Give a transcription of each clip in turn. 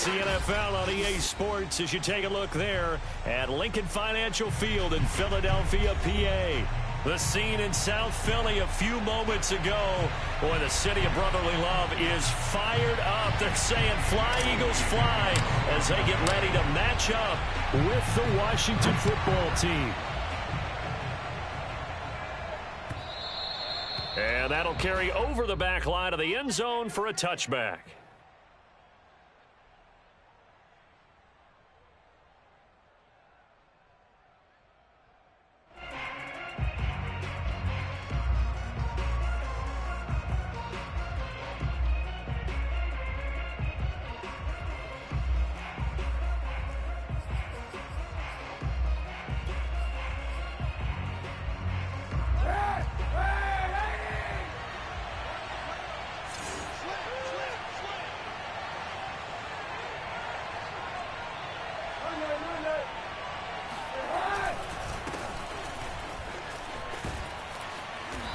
It's the NFL on EA Sports as you take a look there at Lincoln Financial Field in Philadelphia, PA. The scene in South Philly a few moments ago. Boy, the city of brotherly love is fired up. They're saying fly, Eagles, fly, as they get ready to match up with the Washington football team. And that'll carry over the back line of the end zone for a touchback.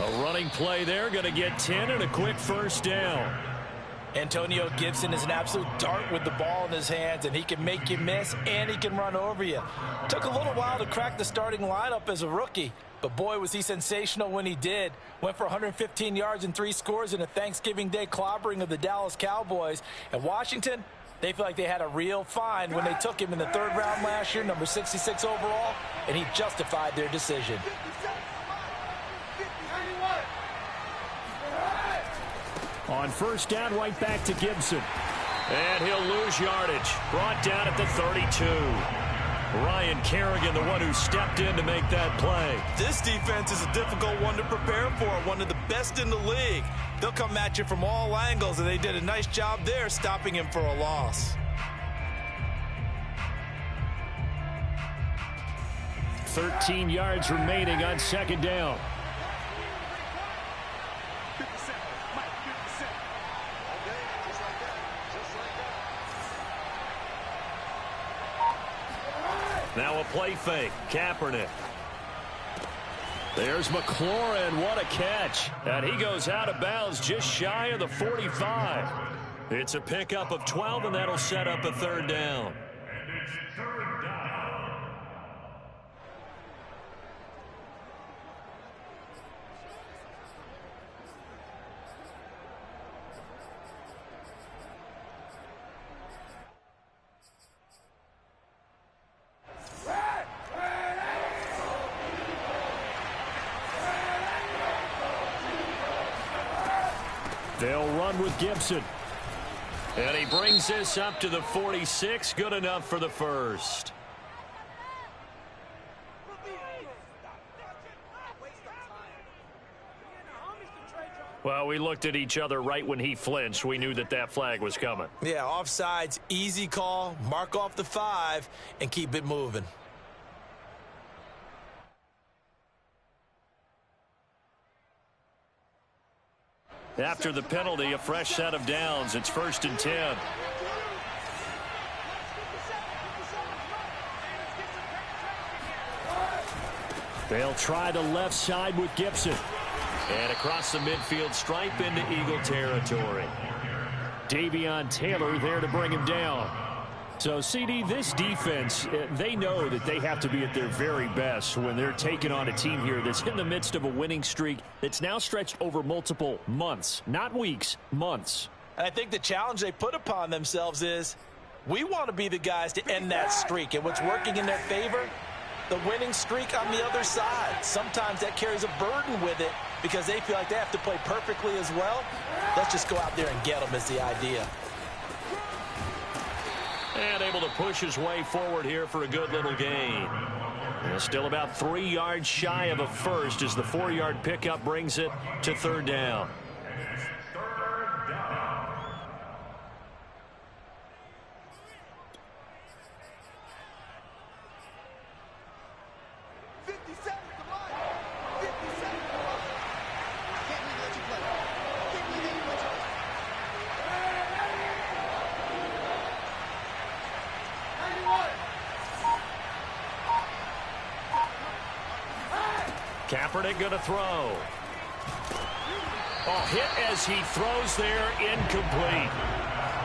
A running play there, going to get 10 and a quick first down. Antonio Gibson is an absolute dart with the ball in his hands, and he can make you miss, and he can run over you. Took a little while to crack the starting lineup as a rookie, but boy, was he sensational when he did. Went for 115 yards and 3 scores in a Thanksgiving Day clobbering of the Dallas Cowboys. And Washington, they feel like they had a real find when they took him in the 3rd round last year, number 66 overall, and he justified their decision. On first down, right back to Gibson. And he'll lose yardage. Brought down at the 32. Ryan Kerrigan, the one who stepped in to make that play. This defense is a difficult one to prepare for, one of the best in the league. They'll come at you from all angles, and they did a nice job there stopping him for a loss. 13 yards remaining on second down. Now a play fake. Kaepernick. There's McLaurin. What a catch. And he goes out of bounds just shy of the 45. It's a pickup of 12, and that'll set up a 3rd down. They'll run with Gibson. And he brings this up to the 46. Good enough for the first. Well, we looked at each other right when he flinched. We knew that that flag was coming. Yeah, offsides, easy call. Mark off the 5 and keep it moving. After the penalty, a fresh set of downs. It's 1st and 10. They'll try the left side with Gibson. And across the midfield stripe into Eagle territory. Davion Taylor there to bring him down. So, CD, this defense, they know that they have to be at their very best when they're taking on a team here that's in the midst of a winning streak that's now stretched over multiple months, not weeks, months. And I think the challenge they put upon themselves is we want to be the guys to end that streak. And what's working in their favor? The winning streak on the other side. Sometimes that carries a burden with it because they feel like they have to play perfectly as well. Let's just go out there and get them is the idea. And able to push his way forward here for a good little gain. And still about 3 yards shy of a first as the 4-yard pickup brings it to 3rd down. Kaepernick going to throw. Oh, hit as he throws there, incomplete.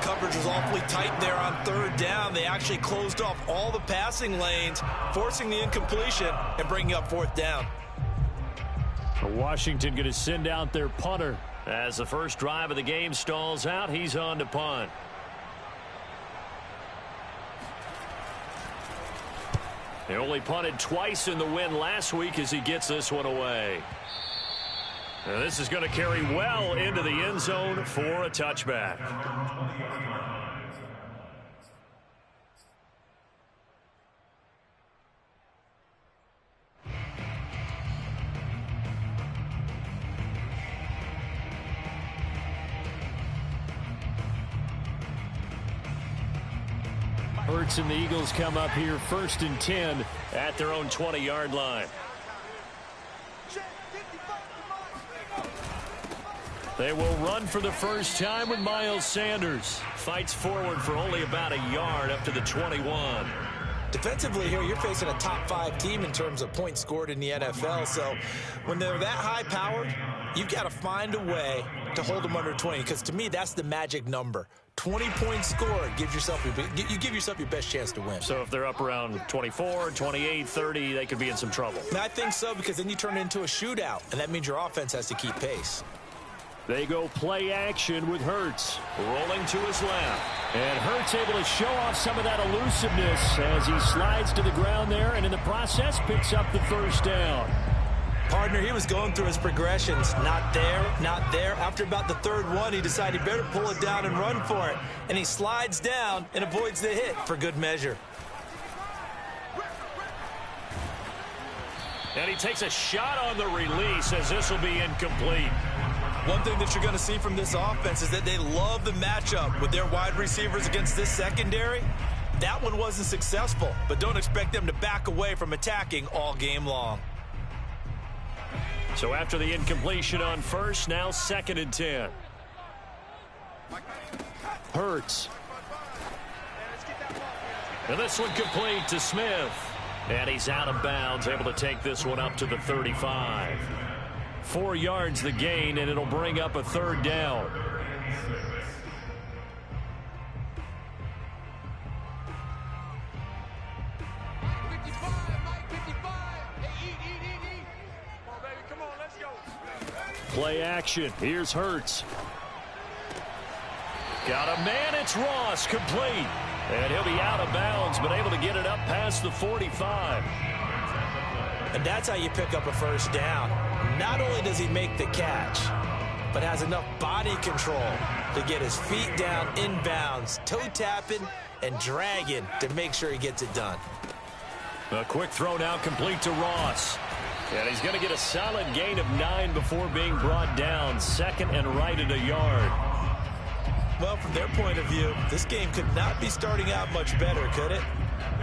coverage was awfully tight there on third down. They actually closed off all the passing lanes, forcing the incompletion and bringing up fourth down. Washington going to send out their punter. As the first drive of the game stalls out, he's on to punt. He only punted twice in the win last week as he gets this one away. And this is going to carry well into the end zone for a touchback. Hurts and the Eagles come up here 1st and 10 at their own 20-yard line. They will run for the first time with Miles Sanders. Fights forward for only about a yard up to the 21. Defensively here, you're facing a top 5 team in terms of points scored in the NFL. So when they're that high-powered, you've got to find a way to hold them under 20. Because to me, that's the magic number. 20 points scored, you give yourself your best chance to win. So if they're up around 24, 28, 30, they could be in some trouble. And I think so, because then you turn it into a shootout, and that means your offense has to keep pace. They go play action with Hurts. Rolling to his left. And Hurts able to show off some of that elusiveness as he slides to the ground there, and in the process picks up the first down. Partner, he was going through his progressions. Not there, not there. After about the third one, he decided he better pull it down and run for it. And he slides down and avoids the hit for good measure. And he takes a shot on the release as this will be incomplete. One thing that you're going to see from this offense is that they love the matchup with their wide receivers against this secondary. That one wasn't successful, but don't expect them to back away from attacking all game long. So after the incompletion on first, now 2nd and 10. Hurts. And this one complete to Smith. And he's out of bounds, able to take this one up to the 35. 4 yards the gain, and it'll bring up a third down. Play action. Here's Hurts. Got a man. It's Ross. Complete. And he'll be out of bounds, but able to get it up past the 45. And that's how you pick up a first down. Not only does he make the catch, but has enough body control to get his feet down inbounds, toe tapping and dragging to make sure he gets it done. A quick throw now complete to Ross. And he's going to get a solid gain of 9 before being brought down. 2nd and right at a yard. Well, from their point of view, this game could not be starting out much better, could it?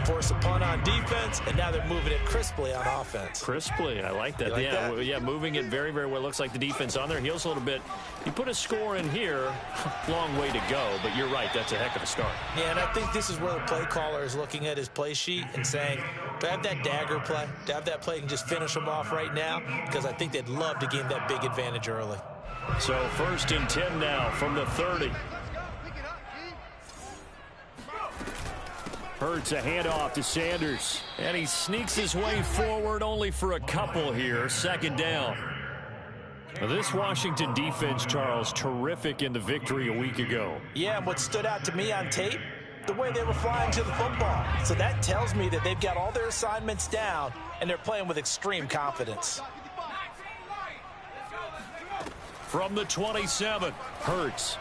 Force a punt on defense, and now they're moving it crisply on offense. Crisply, I like that. Like yeah, that? Yeah, moving it very, very well. Looks like the defense on their heels a little bit. You put a score in here, long way to go, but you're right, that's a heck of a start. Yeah, and I think this is where the play caller is looking at his play sheet and saying, do I have that dagger play? Do I have that play and just finish them off right now? Because I think they'd love to gain that big advantage early. So 1st and 10 now from the 30. Hurts a handoff to Sanders. And he sneaks his way forward only for a couple here. 2nd down. Now this Washington defense, Charles, terrific in the victory a week ago. Yeah, and what stood out to me on tape, the way they were flying to the football. So that tells me that they've got all their assignments down, and they're playing with extreme confidence. From the 27, Hurts.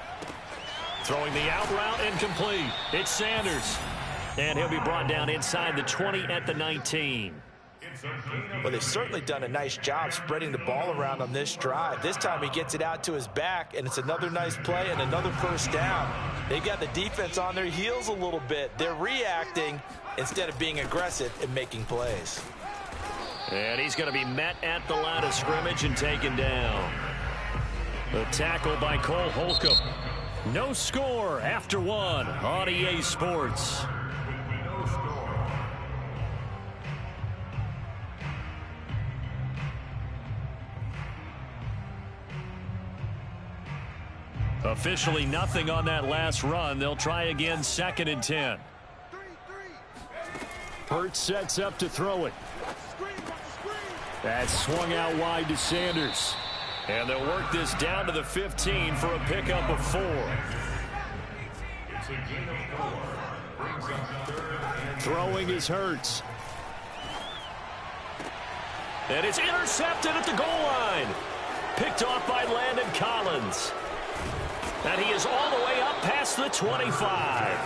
Throwing the out route incomplete. It's Sanders. And he'll be brought down inside the 20 at the 19. Well, they've certainly done a nice job spreading the ball around on this drive. This time he gets it out to his back, and it's another nice play and another first down. They've got the defense on their heels a little bit. They're reacting instead of being aggressive and making plays. And he's going to be met at the line of scrimmage and taken down. The tackle by Cole Holcomb. No score after 1 on EA Sports. Officially nothing on that last run. They'll try again, 2nd and 10. Hurts sets up to throw it. That's swung out wide to Sanders. And they'll work this down to the 15 for a pickup of 4. Throwing is Hurts. And it's intercepted at the goal line. Picked off by Landon Collins. And he is all the way up past the 25.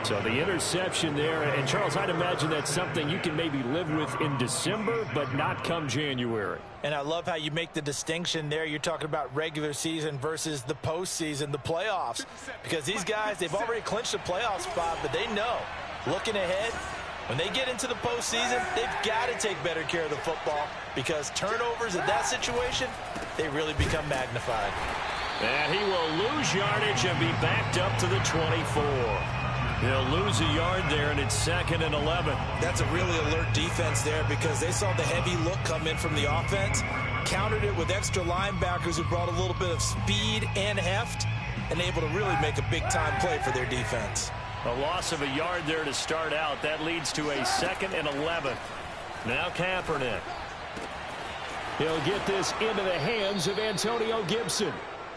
So the interception there. And, Charles, I'd imagine that's something you can maybe live with in December, but not come January. And I love how you make the distinction there. You're talking about regular season versus the postseason, the playoffs. Because these guys, they've already clinched a playoff spot, but they know, looking ahead, when they get into the postseason, they've got to take better care of the football because turnovers in that situation, they really become magnified. And he will lose yardage and be backed up to the 24. He'll lose a yard there, and it's 2nd and 11. That's a really alert defense there because they saw the heavy look come in from the offense, countered it with extra linebackers who brought a little bit of speed and heft, and able to really make a big-time play for their defense. A loss of a yard there to start out. That leads to a 2nd and 11. Now Kaepernick. He'll get this into the hands of Antonio Gibson.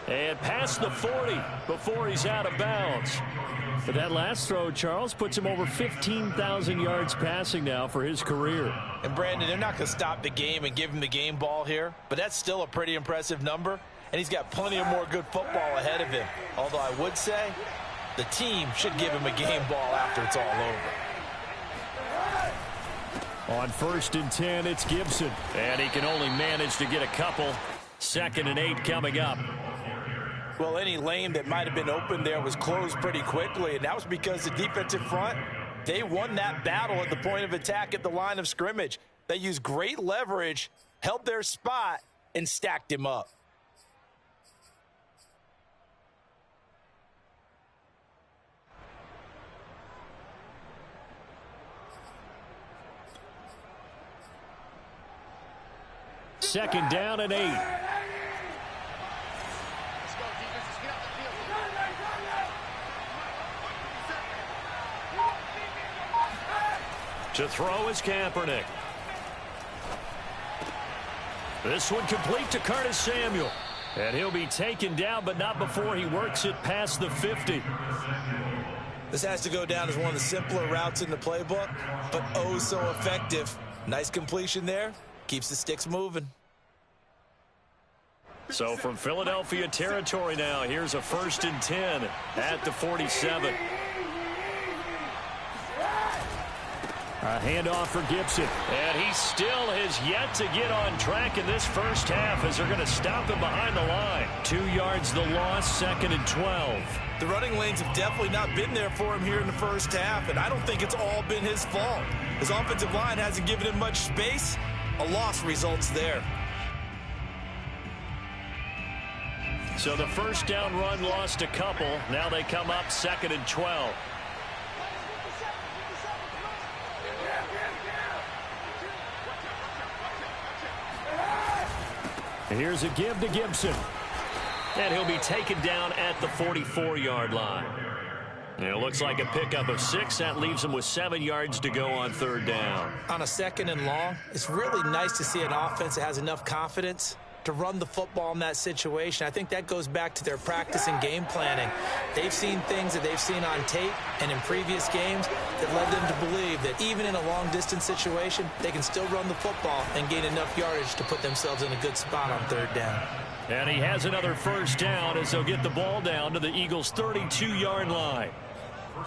And past the 40 before he's out of bounds. But that last throw, Charles, puts him over 15,000 yards passing now for his career. And, Brandon, they're not going to stop the game and give him the game ball here, but that's still a pretty impressive number, and he's got plenty of more good football ahead of him. Although I would say the team should give him a game ball after it's all over. On 1st and 10, it's Gibson. And he can only manage to get a couple. 2nd and 8 coming up. Well, any lane that might have been open there was closed pretty quickly, and that was because the defensive front, they won that battle at the point of attack at the line of scrimmage. They used great leverage, held their spot, and stacked him up. Second down and 8. To throw is Kaepernick. This one complete to Curtis Samuel. And he'll be taken down, but not before he works it past the 50. This has to go down as one of the simpler routes in the playbook, but oh so effective. Nice completion there. Keeps the sticks moving. So from Philadelphia territory now, here's a 1st and 10 at the 47. A handoff for Gibson. And he still has yet to get on track in this first half as they're going to stop him behind the line. 2 yards the loss, 2nd and 12. The running lanes have definitely not been there for him here in the first half, and I don't think it's all been his fault. His offensive line hasn't given him much space. A loss results there. So the first down run lost a couple. Now they come up 2nd and 12. Here's a give to Gibson. And he'll be taken down at the 44-yard line. And it looks like a pickup of 6. That leaves him with 7 yards to go on 3rd down. On a 2nd and long, it's really nice to see an offense that has enough confidence to run the football in that situation. I think that goes back to their practice and game planning. They've seen things that they've seen on tape and in previous games that led them to believe that even in a long-distance situation, they can still run the football and gain enough yardage to put themselves in a good spot on 3rd down. And he has another first down as they'll get the ball down to the Eagles' 32-yard line.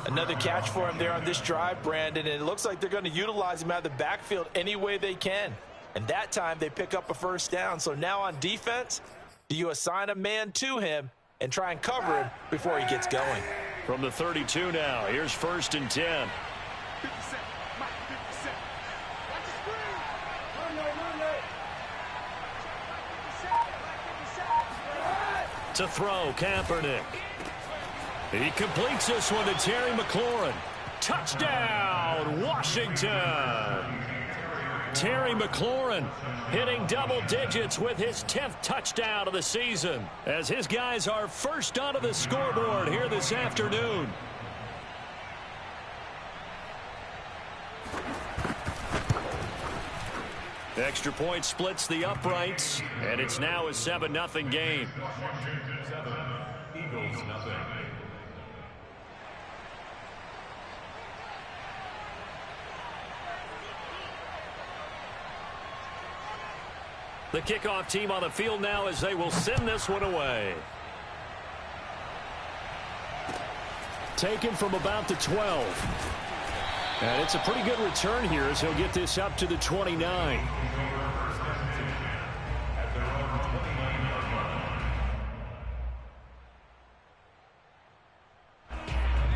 Another catch for him there on this drive, Brandon, and it looks like they're going to utilize him out of the backfield any way they can. And that time they pick up a first down. So now on defense, do you assign a man to him and try and cover him before he gets going? From the 32 now, here's 1st and 10. To throw, Kaepernick. He completes this one to Terry McLaurin. Touchdown, Washington. Terry McLaurin hitting double digits with his 10th touchdown of the season as his guys are first onto the scoreboard here this afternoon. Extra point splits the uprights, and it's now a 7-0 game. Eagles nothing. The kickoff team on the field now as they will send this one away. Taken from about the 12. And it's a pretty good return here as he'll get this up to the 29.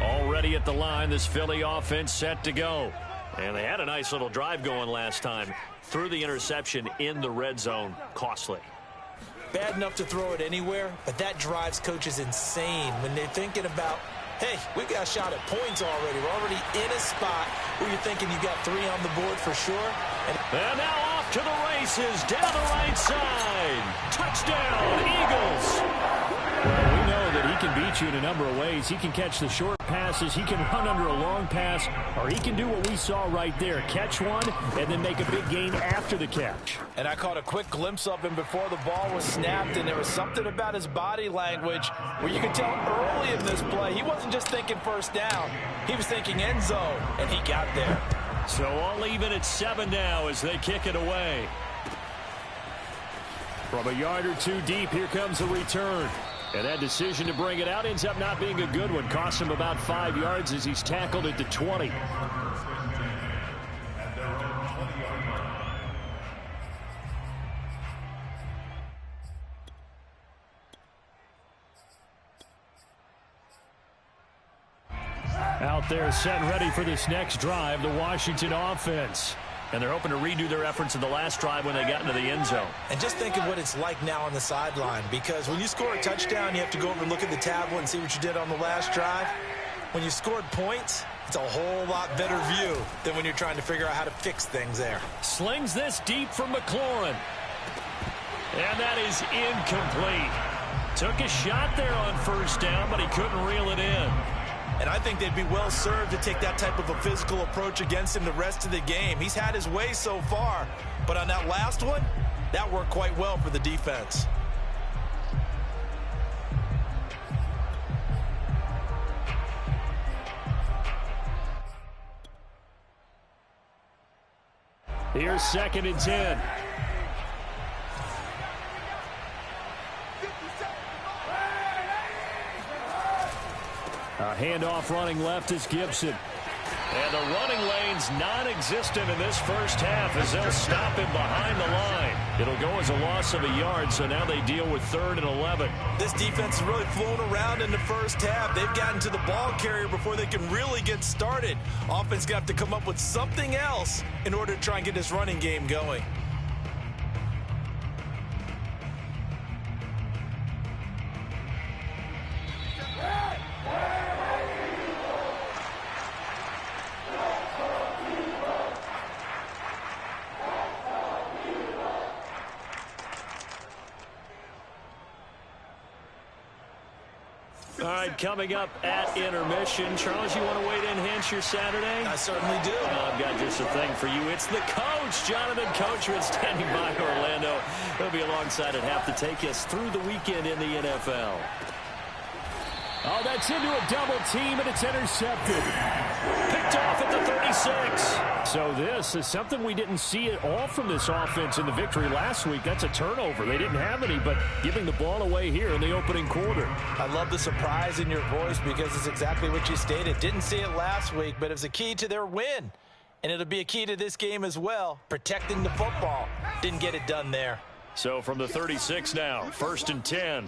Already at the line, this Philly offense set to go. And they had a nice little drive going last time. Threw the interception in the red zone. Costly. Bad enough to throw it anywhere, but that drives coaches insane when they're thinking about, hey, we've got a shot at points already. We're already in a spot where you're thinking you got 3 on the board for sure. And now off to the races down the right side. Touchdown, Eagles. Well, we know that he can beat you in a number of ways. He can catch the short passes, he can run under a long pass, or he can do what we saw right there, catch one and then make a big gain after the catch. And I caught a quick glimpse of him before the ball was snapped, and there was something about his body language where you could tell early in this play he wasn't just thinking first down, he was thinking end zone, and he got there. So all even at 7 now as they kick it away. From a yard or two deep, here comes the return. And that decision to bring it out ends up not being a good one. Costs him about 5 yards as he's tackled at the 20. Out there set and ready for this next drive, the Washington offense. And they're hoping to redo their efforts in the last drive when they got into the end zone. And just think of what it's like now on the sideline, because when you score a touchdown, you have to go over and look at the tablet and see what you did on the last drive. When you scored points, it's a whole lot better view than when you're trying to figure out how to fix things there. Slings this deep from McLaurin. And that is incomplete. Took a shot there on first down, but he couldn't reel it in. And I think they'd be well served to take that type of a physical approach against him the rest of the game. He's had his way so far, but on that last one, that worked quite well for the defense. Here's 2nd and 10. A handoff running left is Gibson. And the running lane's non-existent in this first half as they'll stop him behind the line. It'll go as a loss of a yard, so now they deal with 3rd and 11. This defense has really flown around in the first half. They've gotten to the ball carrier before they can really get started. Offense got to come up with something else in order to try and get this running game going. All right, coming up at intermission. Charles, you want to weigh in, enhance your Saturday? I certainly do. I've got just a thing for you. It's the coach, Jonathan Coachman, standing by Orlando. He'll be alongside at half to take us through the weekend in the NFL. Oh, that's into a double team, and it's intercepted. Picked off at the 36. So this is something we didn't see at all from this offense in the victory last week. That's a turnover. They didn't have any, but giving the ball away here in the opening quarter. I love the surprise in your voice because it's exactly what you stated. Didn't see it last week, but it was a key to their win. And it'll be a key to this game as well, protecting the football. Didn't get it done there. So from the 36 now, 1st and 10.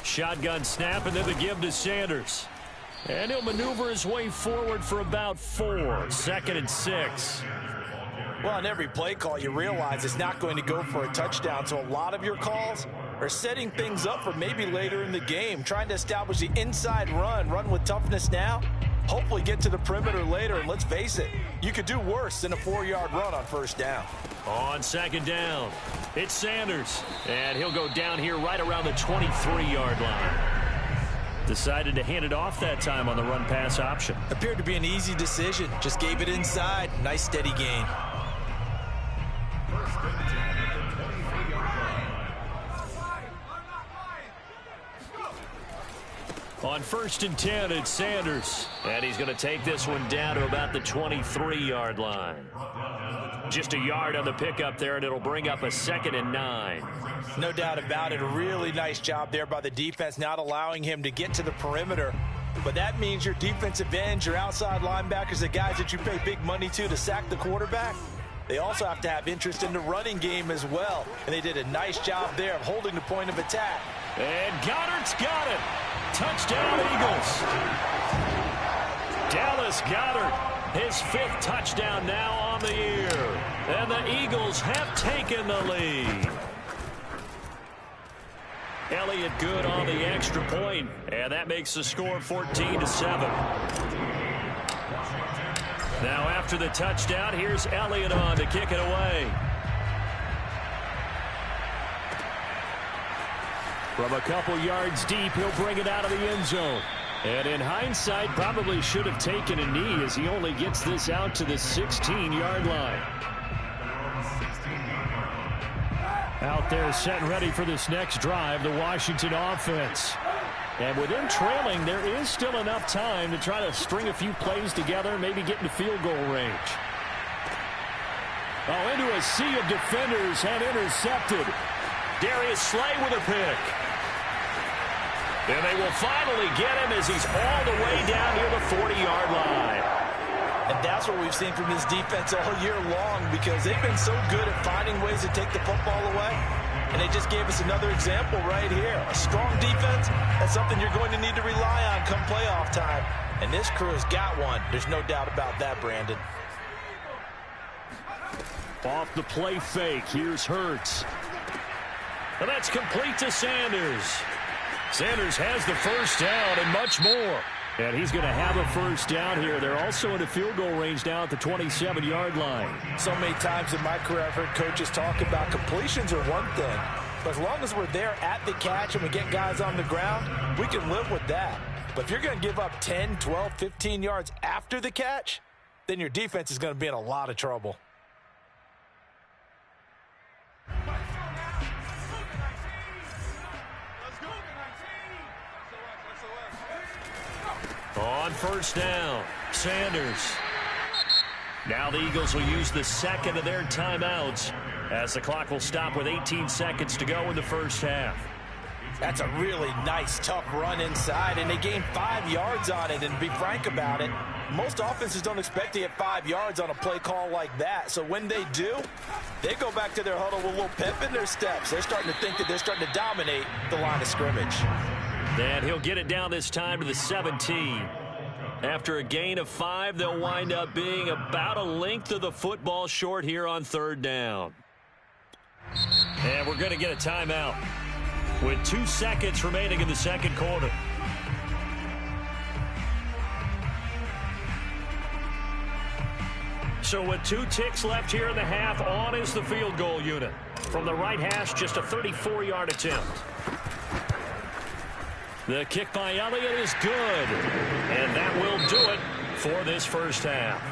Shotgun snap, and then the give to Sanders. And he'll maneuver his way forward for about 4. 2nd and 6. Well, on every play call, you realize it's not going to go for a touchdown. So a lot of your calls or setting things up for maybe later in the game, trying to establish the inside run with toughness now, hopefully get to the perimeter later, and let's face it, you could do worse than a 4-yard run on first down. On second down, it's Sanders, and he'll go down here right around the 23-yard line. Decided to hand it off that time on the run-pass option. Appeared to be an easy decision. Just gave it inside. Nice steady gain. On 1st and 10, it's Sanders. And he's going to take this one down to about the 23-yard line. Just a yard on the pickup there, and it'll bring up a 2nd and 9. No doubt about it. A really nice job there by the defense, not allowing him to get to the perimeter. But that means your defensive ends, your outside linebackers, the guys that you pay big money to sack the quarterback, they also have to have interest in the running game as well. And they did a nice job there of holding the point of attack. And Goddard's got it. Touchdown, Eagles. Dallas Goedert, his 5th touchdown now on the year. And the Eagles have taken the lead. Elliott good on the extra point, and that makes the score 14-7. Now after the touchdown, here's Elliott on to kick it away. From a couple yards deep, he'll bring it out of the end zone. And in hindsight, probably should have taken a knee as he only gets this out to the 16-yard line. Out there set and ready for this next drive, the Washington offense. And with them trailing, there is still enough time to try to string a few plays together, maybe get into field goal range. Oh, into a sea of defenders and intercepted. Darius Slay with a pick. And they will finally get him as he's all the way down near the 40-yard line. And that's what we've seen from this defense all year long, because they've been so good at finding ways to take the football away. And they just gave us another example right here. A strong defense, that's something you're going to need to rely on come playoff time. And this crew's got one. There's no doubt about that, Brandon. Off the play fake, here's Hurts. And that's complete to Sanders. Sanders has the first down and much more. And he's going to have a first down here. They're also in a field goal range now at the 27-yard line. So many times in my career I've heard coaches talk about completions are one thing. But as long as we're there at the catch and we get guys on the ground, we can live with that. But if you're going to give up 10, 12, 15 yards after the catch, then your defense is going to be in a lot of trouble. On first down, Sanders. Now the Eagles will use the second of their timeouts as the clock will stop with 18 seconds to go in the first half. That's a really nice, tough run inside, and they gained 5 yards on it. And to be frank about it, most offenses don't expect to get 5 yards on a play call like that. So when they do, they go back to their huddle with a little pep in their steps. They're starting to think that they're starting to dominate the line of scrimmage. And he'll get it down this time to the 17. After a gain of 5, they'll wind up being about a length of the football short here on third down. And we're going to get a timeout with 2 seconds remaining in the second quarter. So with 2 ticks left here in the half, on is the field goal unit. From the right hash, just a 34-yard attempt. The kick by Elliott is good, and that will do it for this first half.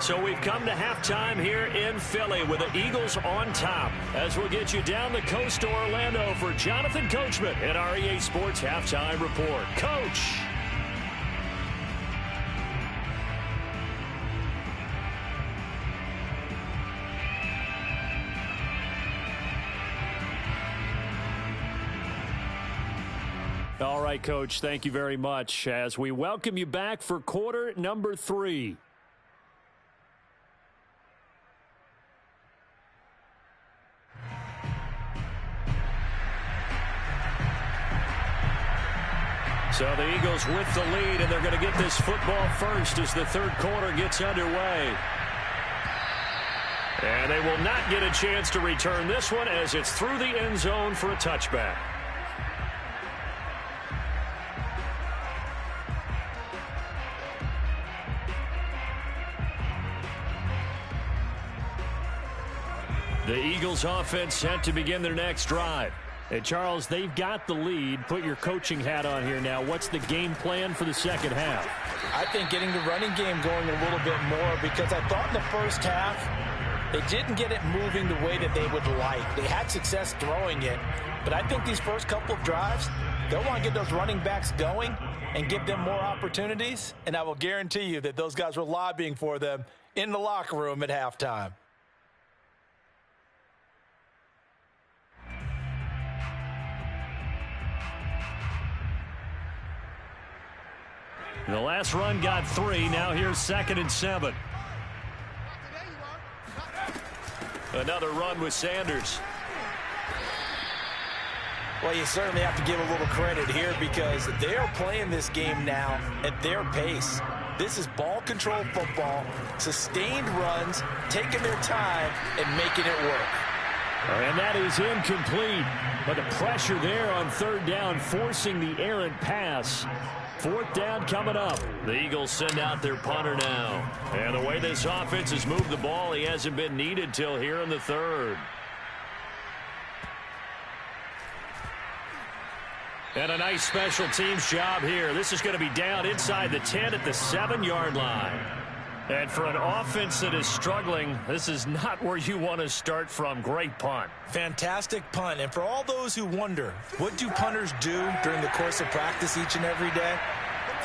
So we've come to halftime here in Philly with the Eagles on top as we'll get you down the coast to Orlando for Jonathan Coachman at our EA Sports Halftime Report. Coach. All right, Coach, thank you very much as we welcome you back for quarter number 3. So the Eagles with the lead, and they're going to get this football first as the third quarter gets underway. And they will not get a chance to return this one as it's through the end zone for a touchback. The Eagles offense set to begin their next drive. Hey, Charles, they've got the lead. Put your coaching hat on here now. What's the game plan for the second half? I think getting the running game going a little bit more, because I thought in the first half they didn't get it moving the way that they would like. They had success throwing it, but I think these first couple of drives, they'll want to get those running backs going and give them more opportunities, and I will guarantee you that those guys were lobbying for them in the locker room at halftime. The last run got 3. Now here's 2nd and 7. Another run with Sanders. Well, you certainly have to give a little credit here because they're playing this game now at their pace. This is ball control football, sustained runs, taking their time and making it work. And that is incomplete. But the pressure there on 3rd down, forcing the errant pass. 4th down coming up. The Eagles send out their punter now. And the way this offense has moved the ball, he hasn't been needed till here in the 3rd. And a nice special teams job here. This is going to be down inside the 10 at the 7-yard line. And for an offense that is struggling, this is not where you want to start from. Great punt. Fantastic punt. And for all those who wonder, what do punters do during the course of practice each and every day?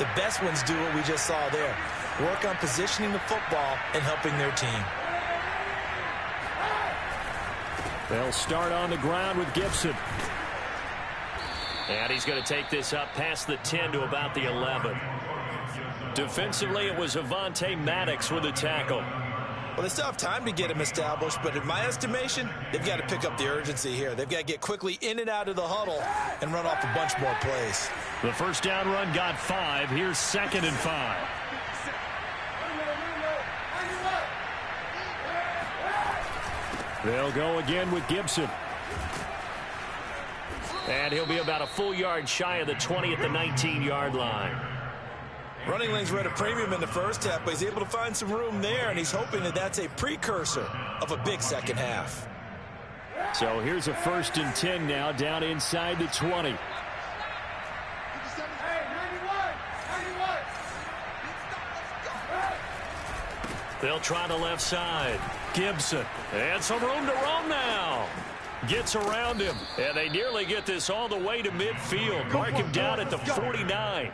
The best ones do what we just saw there. Work on positioning the football and helping their team. They'll start on the ground with Gibson. And he's going to take this up past the 10 to about the 11. Defensively, it was Avonte Maddox with a tackle. Well, they still have time to get him established, but in my estimation, they've got to pick up the urgency here. They've got to get quickly in and out of the huddle and run off a bunch more plays. The first down run got 5. Here's 2nd and 5. They'll go again with Gibson. And he'll be about a full yard shy of the 20 at the 19-yard line. Running lanes were at a premium in the first half, but he's able to find some room there, and he's hoping that that's a precursor of a big second half. So here's a 1st and 10 now, down inside the 20. They'll try the left side. Gibson. And some room to roam now. Gets around him. And they nearly get this all the way to midfield. Mark him down at the 49.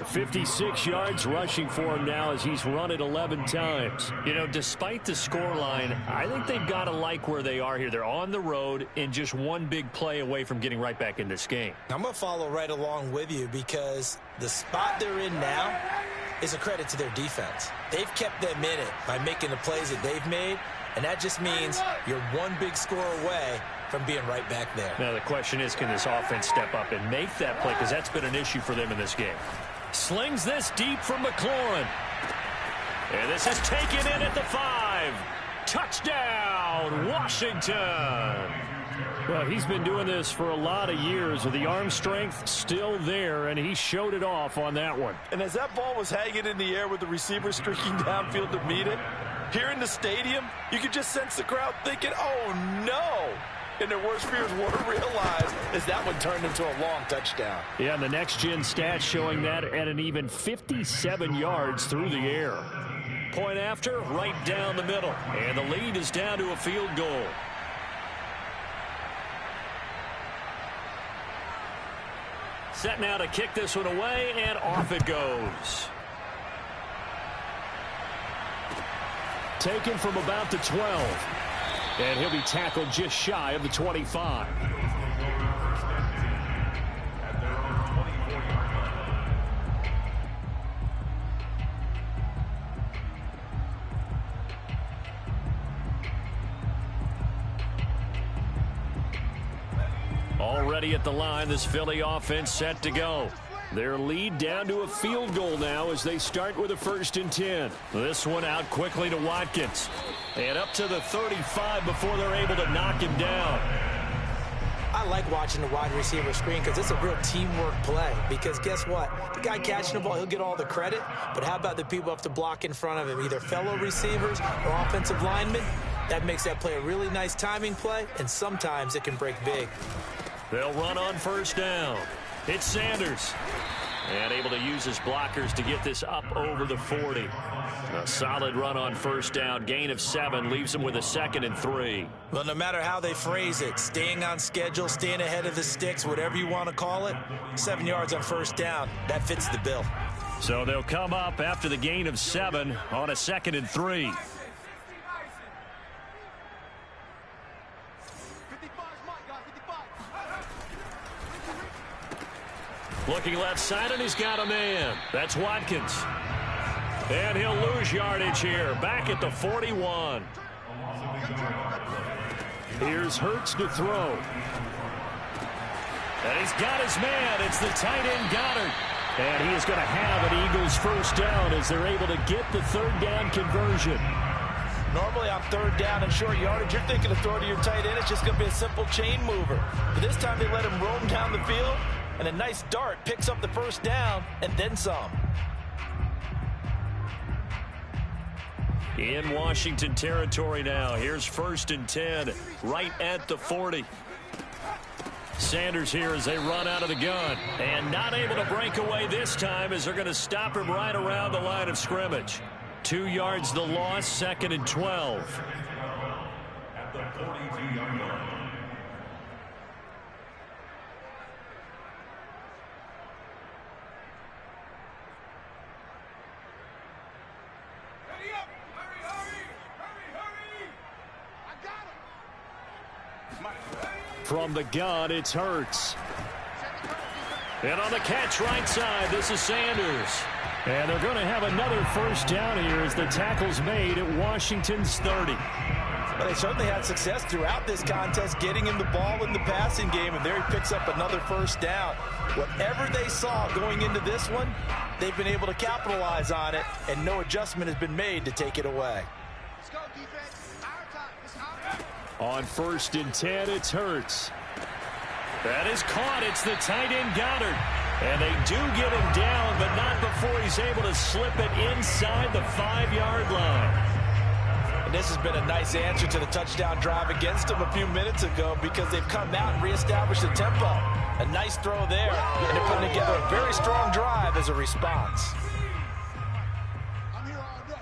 56 yards rushing for him now as he's run it 11 times. You know, despite the scoreline, I think they've got to like where they are here. They're on the road and just one big play away from getting right back in this game. I'm going to follow right along with you because the spot they're in now is a credit to their defense. They've kept them in it by making the plays that they've made, and that just means you're one big score away from being right back there. Now the question is, can this offense step up and make that play, because that's been an issue for them in this game. Slings this deep from McLaurin. And this is taken in at the 5. Touchdown, Washington. Well, he's been doing this for a lot of years with the arm strength still there, and he showed it off on that one. And as that ball was hanging in the air with the receiver streaking downfield to meet it, here in the stadium, you could just sense the crowd thinking, oh, no. And their worst fears were realized as that one turned into a long touchdown. Yeah, and the next-gen stats showing that at an even 57 yards through the air. Point after, right down the middle. And the lead is down to a field goal. Set now to kick this one away, and off it goes. Taken from about the 12. And he'll be tackled just shy of the 25. Already at the line, this Philly offense set to go. Their lead down to a field goal now as they start with a 1st and 10. This one out quickly to Watkins. And up to the 35 before they're able to knock him down. I like watching the wide receiver screen because it's a real teamwork play. Because guess what? The guy catching the ball, he'll get all the credit. But how about the people who have to block in front of him, either fellow receivers or offensive linemen? That makes that play a really nice timing play, and sometimes it can break big. They'll run on first down. It's Sanders. And able to use his blockers to get this up over the 40. A solid run on first down. Gain of 7 leaves him with a 2nd and 3. Well, no matter how they phrase it, staying on schedule, staying ahead of the sticks, whatever you want to call it, 7 yards on first down, that fits the bill. So they'll come up after the gain of 7 on a 2nd and 3. Looking left side, and he's got a man. That's Watkins. And he'll lose yardage here. Back at the 41. Here's Hurts to throw. And he's got his man. It's the tight end Goddard. And he is going to have an Eagles first down as they're able to get the 3rd down conversion. Normally on 3rd down and short yardage, you're thinking to throw to your tight end. It's just going to be a simple chain mover. But this time they let him roam down the field. And a nice dart picks up the first down and then some. In Washington territory now. Here's 1st and 10 right at the 40. Sanders here as they run out of the gun. And not able to break away this time as they're going to stop him right around the line of scrimmage. 2 yards the loss, 2nd and 12. At the 42-yard line. From the gun, it's Hurts. And on the catch right side, this is Sanders. And they're going to have another first down here as the tackle's made at Washington's 30. Well, they certainly had success throughout this contest getting him the ball in the passing game, and there he picks up another first down. Whatever they saw going into this one, they've been able to capitalize on it, and no adjustment has been made to take it away. Let's go, defense. Our time. It's our time. On 1st and 10, it's Hurts. That is caught. It's the tight end Goddard. And they do get him down, but not before he's able to slip it inside the 5-yard line. And this has been a nice answer to the touchdown drive against them a few minutes ago because they've come out and reestablished the tempo. A nice throw there, and they're putting together a very strong drive as a response. I'm here all day.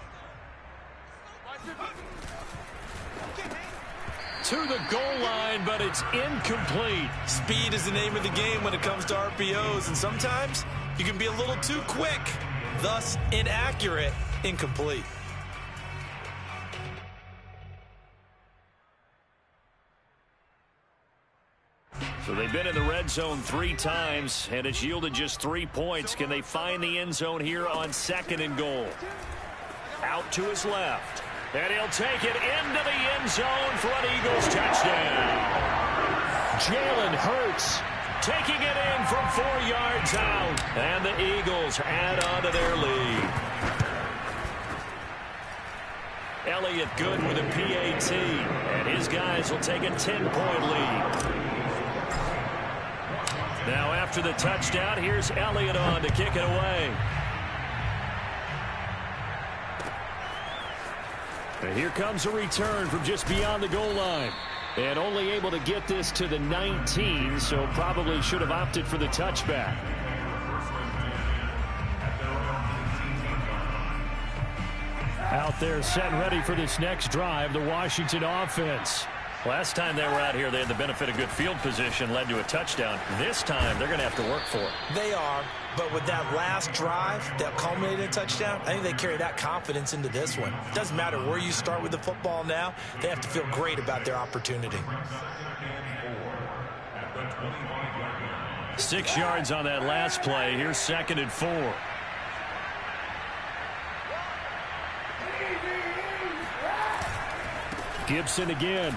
To the goal line, but it's incomplete. Speed is the name of the game when it comes to RPOs, and sometimes you can be a little too quick, thus inaccurate, incomplete. So they've been in the red zone 3 times, and it's yielded just 3 points. Can they find the end zone here on 2nd and goal? Out to his left. And he'll take it into the end zone for an Eagles touchdown. Jalen Hurts taking it in from 4 yards out. And the Eagles add on to their lead. Elliott good with a PAT. And his guys will take a 10-point lead. Now after the touchdown, here's Elliott on to kick it away. And here comes a return from just beyond the goal line. And only able to get this to the 19, so probably should have opted for the touchback. Out there set and ready for this next drive, the Washington offense. Last time they were out here, they had the benefit of good field position, led to a touchdown. This time, they're going to have to work for it. They are, but with that last drive that culminated in a touchdown, I think they carry that confidence into this one. It doesn't matter where you start with the football now. They have to feel great about their opportunity. 6 yards on that last play. Here's 2nd and 4. Gibson again.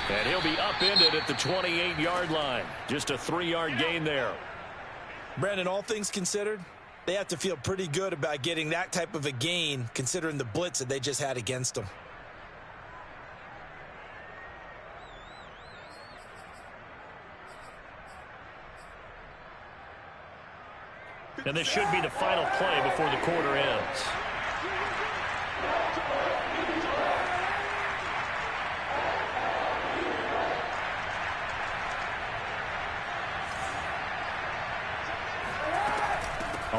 And he'll be upended at the 28-yard line. Just a 3-yard gain there. Brandon, all things considered, they have to feel pretty good about getting that type of a gain considering the blitz that they just had against them. And this should be the final play before the quarter ends.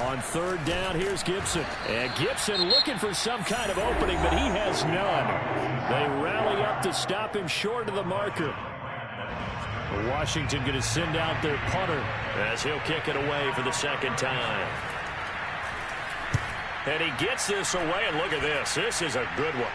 On third down, here's Gibson. And Gibson looking for some kind of opening, but he has none. They rally up to stop him short of the marker. Washington going to send out their punter as he'll kick it away for the second time. And he gets this away, and look at this. This is a good one.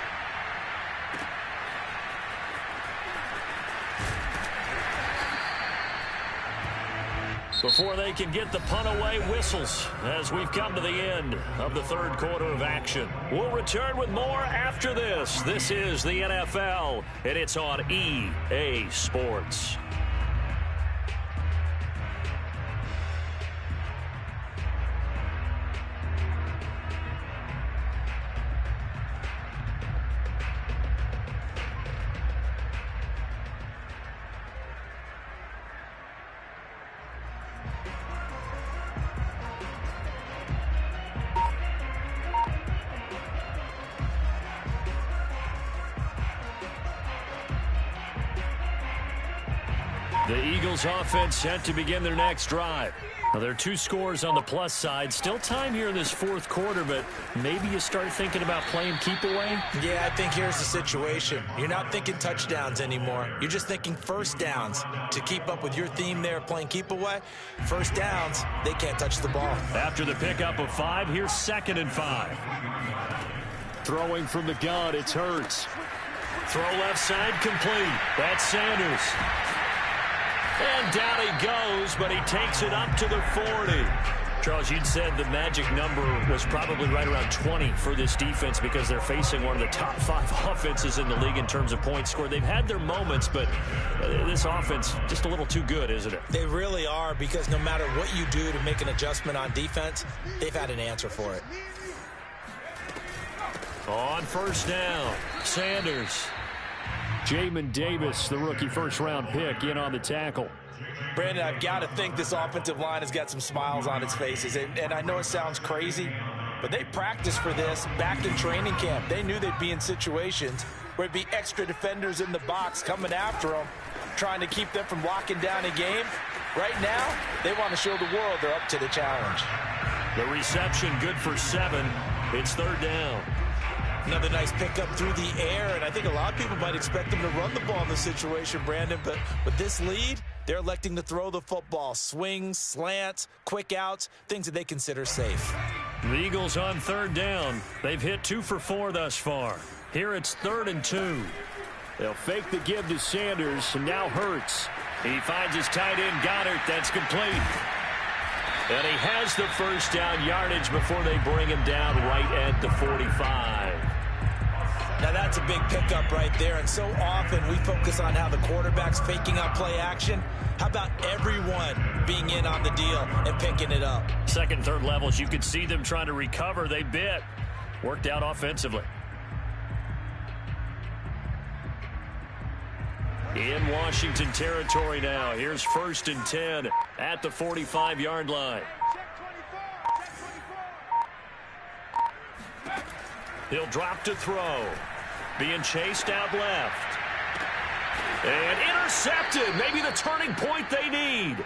Before they can get the punt away, whistles as we've come to the end of the third quarter of action. We'll return with more after this. This is the NFL, and it's on EA Sports. The Eagles offense set to begin their next drive. Now, there are 2 scores on the plus side. Still time here in this fourth quarter, but maybe you start thinking about playing keep away? Yeah, I think here's the situation. You're not thinking touchdowns anymore. You're just thinking first downs. To keep up with your theme there, playing keep away, first downs, they can't touch the ball. After the pickup of 5, here's 2nd and 5. Throwing from the gun, it's Hurts. Throw left side complete. That's Sanders. And down he goes, but he takes it up to the 40. Charles, you'd said the magic number was probably right around 20 for this defense because they're facing one of the top 5 offenses in the league in terms of points scored. They've had their moments, but this offense just a little too good, isn't it? They really are, because no matter what you do to make an adjustment on defense, they've had an answer for it. On first down, Sanders. Jamin Davis, the rookie first-round pick, in on the tackle. Brandon, I've got to think this offensive line has got some smiles on its faces. And I know it sounds crazy, but they practiced for this back in training camp. They knew they'd be in situations where it'd be extra defenders in the box coming after them, trying to keep them from locking down a game. Right now, they want to show the world they're up to the challenge. The reception good for 7. It's third down. Another nice pickup through the air, and I think a lot of people might expect them to run the ball in this situation, Brandon, but with this lead, they're electing to throw the football. Swings, slants, quick outs, things that they consider safe. The Eagles on third down. They've hit 2 for 4 thus far. Here it's 3rd and 2. They'll fake the give to Sanders, and now Hurts. He finds his tight end, Goddard. That's complete. And he has the first down yardage before they bring him down right at the 45. Now that's a big pickup right there, and so often we focus on how the quarterback's faking out play action. How about everyone being in on the deal and picking it up? Second and third levels, you could see them trying to recover. They bit. Worked out offensively. In Washington territory now. Here's 1st and 10 at the 45-yard line. He'll drop to throw. Being chased out left. And intercepted. Maybe the turning point they need.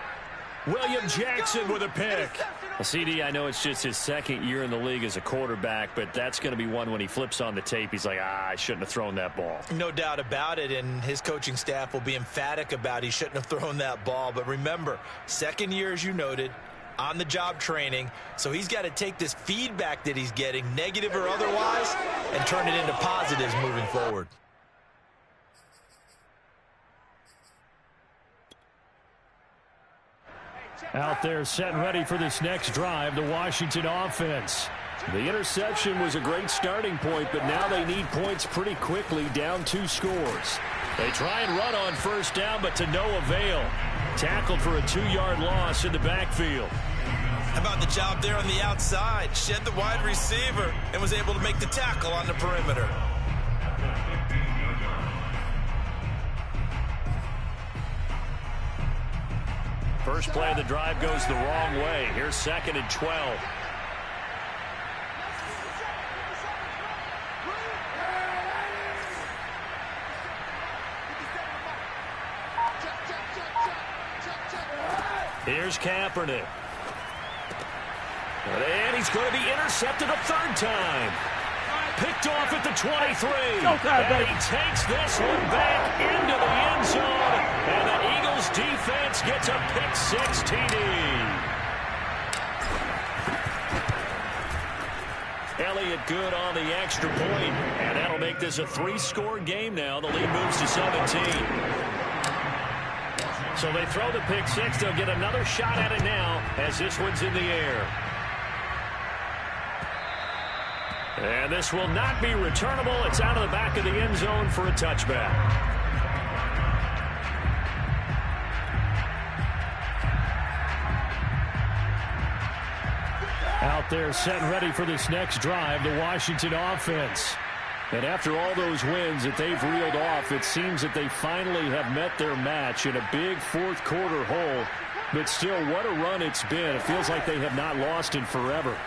William Jackson with a pick. Well, CD, I know it's just his 2nd year in the league as a quarterback, but that's going to be one when he flips on the tape. He's like, I shouldn't have thrown that ball. No doubt about it, and his coaching staff will be emphatic about he shouldn't have thrown that ball. But remember, 2nd year, as you noted, on-the-job training, so he's got to take this feedback that he's getting, negative or otherwise, and turn it into positives moving forward. Out there set and ready for this next drive, the Washington offense. The interception was a great starting point, but now they need points pretty quickly, down 2 scores. They try and run on first down, but to no avail. Tackled for a 2-yard loss in the backfield. How about the job there on the outside? Shed the wide receiver and was able to make the tackle on the perimeter. First play of the drive goes the wrong way. Here's 2nd and 12. Here's Kaepernick. And he's going to be intercepted a third time. Picked off at the 23. And he takes this one back into the end zone. And the Eagles defense gets a pick-6 TD. Elliott good on the extra point. And that'll make this a 3-score game now. The lead moves to 17. So they throw the pick-6. They'll get another shot at it now as this one's in the air. And this will not be returnable. It's out of the back of the end zone for a touchback. Out there set and ready for this next drive, the Washington offense. And after all those wins that they've reeled off, it seems that they finally have met their match in a big fourth-quarter hole. But still, what a run it's been. It feels like they have not lost in forever.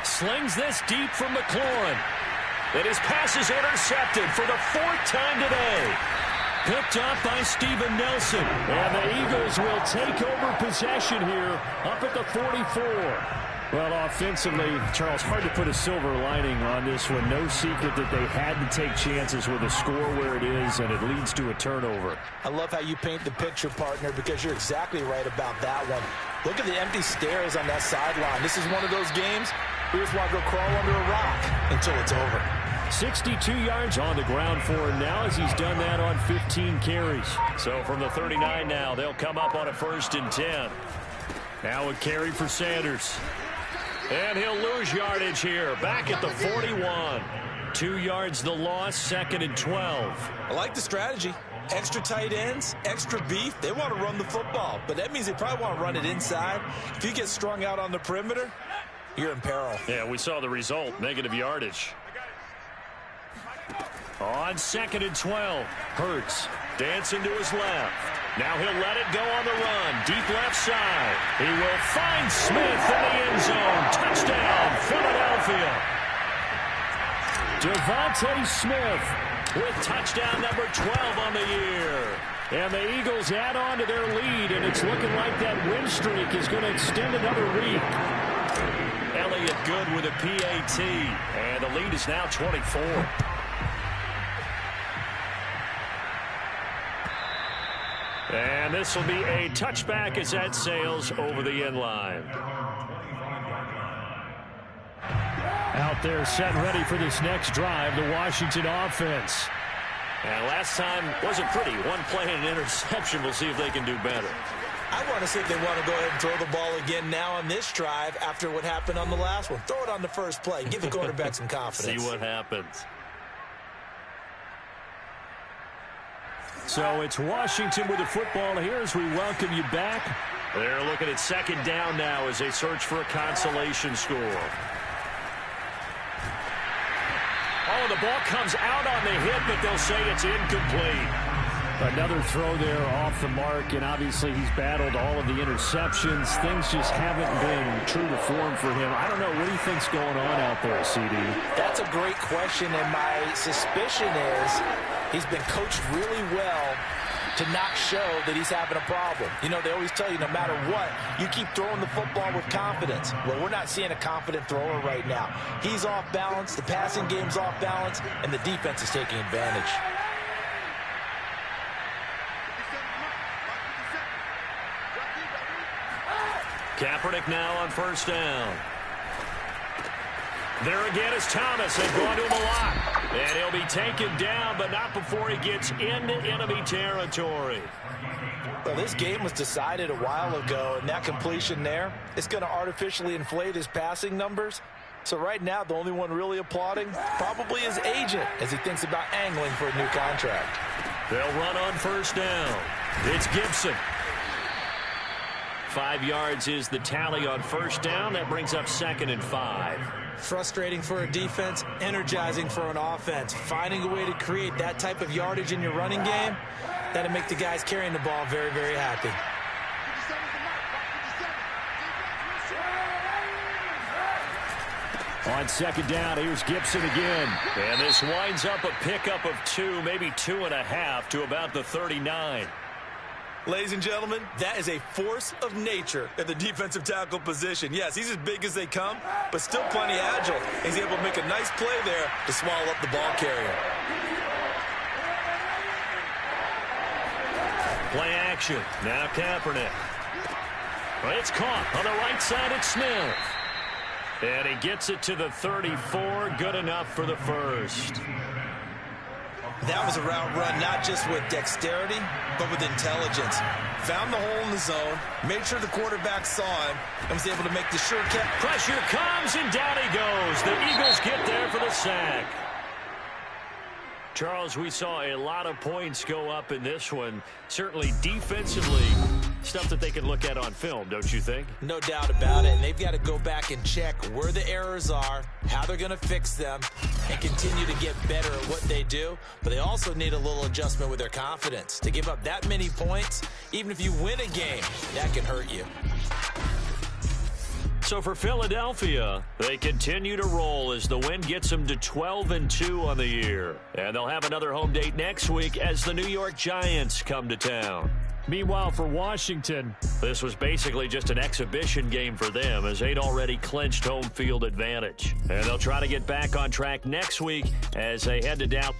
Slings this deep from McLaurin. And his pass is intercepted for the 4th time today. Picked up by Steven Nelson. And the Eagles will take over possession here up at the 44. Well, offensively, Charles, hard to put a silver lining on this one. No secret that they had to take chances with a score where it is, and it leads to a turnover. I love how you paint the picture, partner, because you're exactly right about that one. Look at the empty stares on that sideline. This is one of those games we just want to go crawl under a rock until it's over. 62 yards on the ground for him now as he's done that on 15 carries. So from the 39 now, they'll come up on a 1st and 10. Now a carry for Sanders. And he'll lose yardage here. Back at the 41. 2 yards the loss, 2nd and 12. I like the strategy. Extra tight ends, extra beef. They want to run the football, but that means they probably want to run it inside. If you get strung out on the perimeter, you're in peril. Yeah, we saw the result. Negative yardage. On 2nd and 12. Hurts dancing to his left. Now he'll let it go on the run. Deep left side. He will find Smith in the end zone. Touchdown, Philadelphia. Devontae Smith with touchdown number 12 on the year. And the Eagles add on to their lead, and it's looking like that win streak is going to extend another week. Elliott good with a PAT, and the lead is now 24. And this will be a touchback as that sails over the end line. Out there set and ready for this next drive, the Washington offense. And last time wasn't pretty. One play and an interception. We'll see if they can do better. I want to see if they want to go ahead and throw the ball again now on this drive after what happened on the last one. Throw it on the first play. Give the quarterback some confidence. See what happens. So it's Washington with the football here as we welcome you back. They're looking at 2nd down now as they search for a consolation score. Oh, the ball comes out on the hit, but they'll say it's incomplete. Another throw there off the mark, and obviously he's battled all of the interceptions. Things just haven't been true to form for him. I don't know. What do you think's going on out there, CD? That's a great question, and my suspicion is he's been coached really well to not show that he's having a problem. You know, they always tell you no matter what, you keep throwing the football with confidence. Well, we're not seeing a confident thrower right now. He's off balance, the passing game's off balance, and the defense is taking advantage. Kaepernick now on 1st down. There again is Thomas. They've gone to him a lot. And he'll be taken down, but not before he gets into enemy territory. Well, this game was decided a while ago, and that completion there is going to artificially inflate his passing numbers. So right now, the only one really applauding probably his agent as he thinks about angling for a new contract. They'll run on 1st down. It's Gibson. 5 yards is the tally on 1st down. That brings up 2nd and 5. Frustrating for a defense, energizing for an offense. Finding a way to create that type of yardage in your running game, that'll make the guys carrying the ball very, very happy. On 2nd down, here's Gibson again. And this winds up a pickup of 2, maybe 2.5 to about the 39. Ladies and gentlemen, that is a force of nature at the defensive tackle position. Yes, he's as big as they come, but still plenty agile. He's able to make a nice play there to swallow up the ball carrier. Play action. Now Kaepernick. Well, it's caught on the right side. It's Smith. And he gets it to the 34. Good enough for the first. That was a route run not just with dexterity, but with intelligence. Found the hole in the zone, made sure the quarterback saw him, and was able to make the sure catch. Pressure comes, and down he goes. The Eagles get there for the sack. Charles, we saw a lot of points go up in this one. Certainly defensively, stuff that they can look at on film, don't you think? No doubt about it. And they've got to go back and check where the errors are, how they're going to fix them, and continue to get better at what they do. But they also need a little adjustment with their confidence. To give up that many points, even if you win a game, that can hurt you. So for Philadelphia, they continue to roll as the win gets them to 12-2 on the year. And they'll have another home date next week as the New York Giants come to town. Meanwhile, for Washington, this was basically just an exhibition game for them as they'd already clinched home field advantage. And they'll try to get back on track next week as they head to Dallas.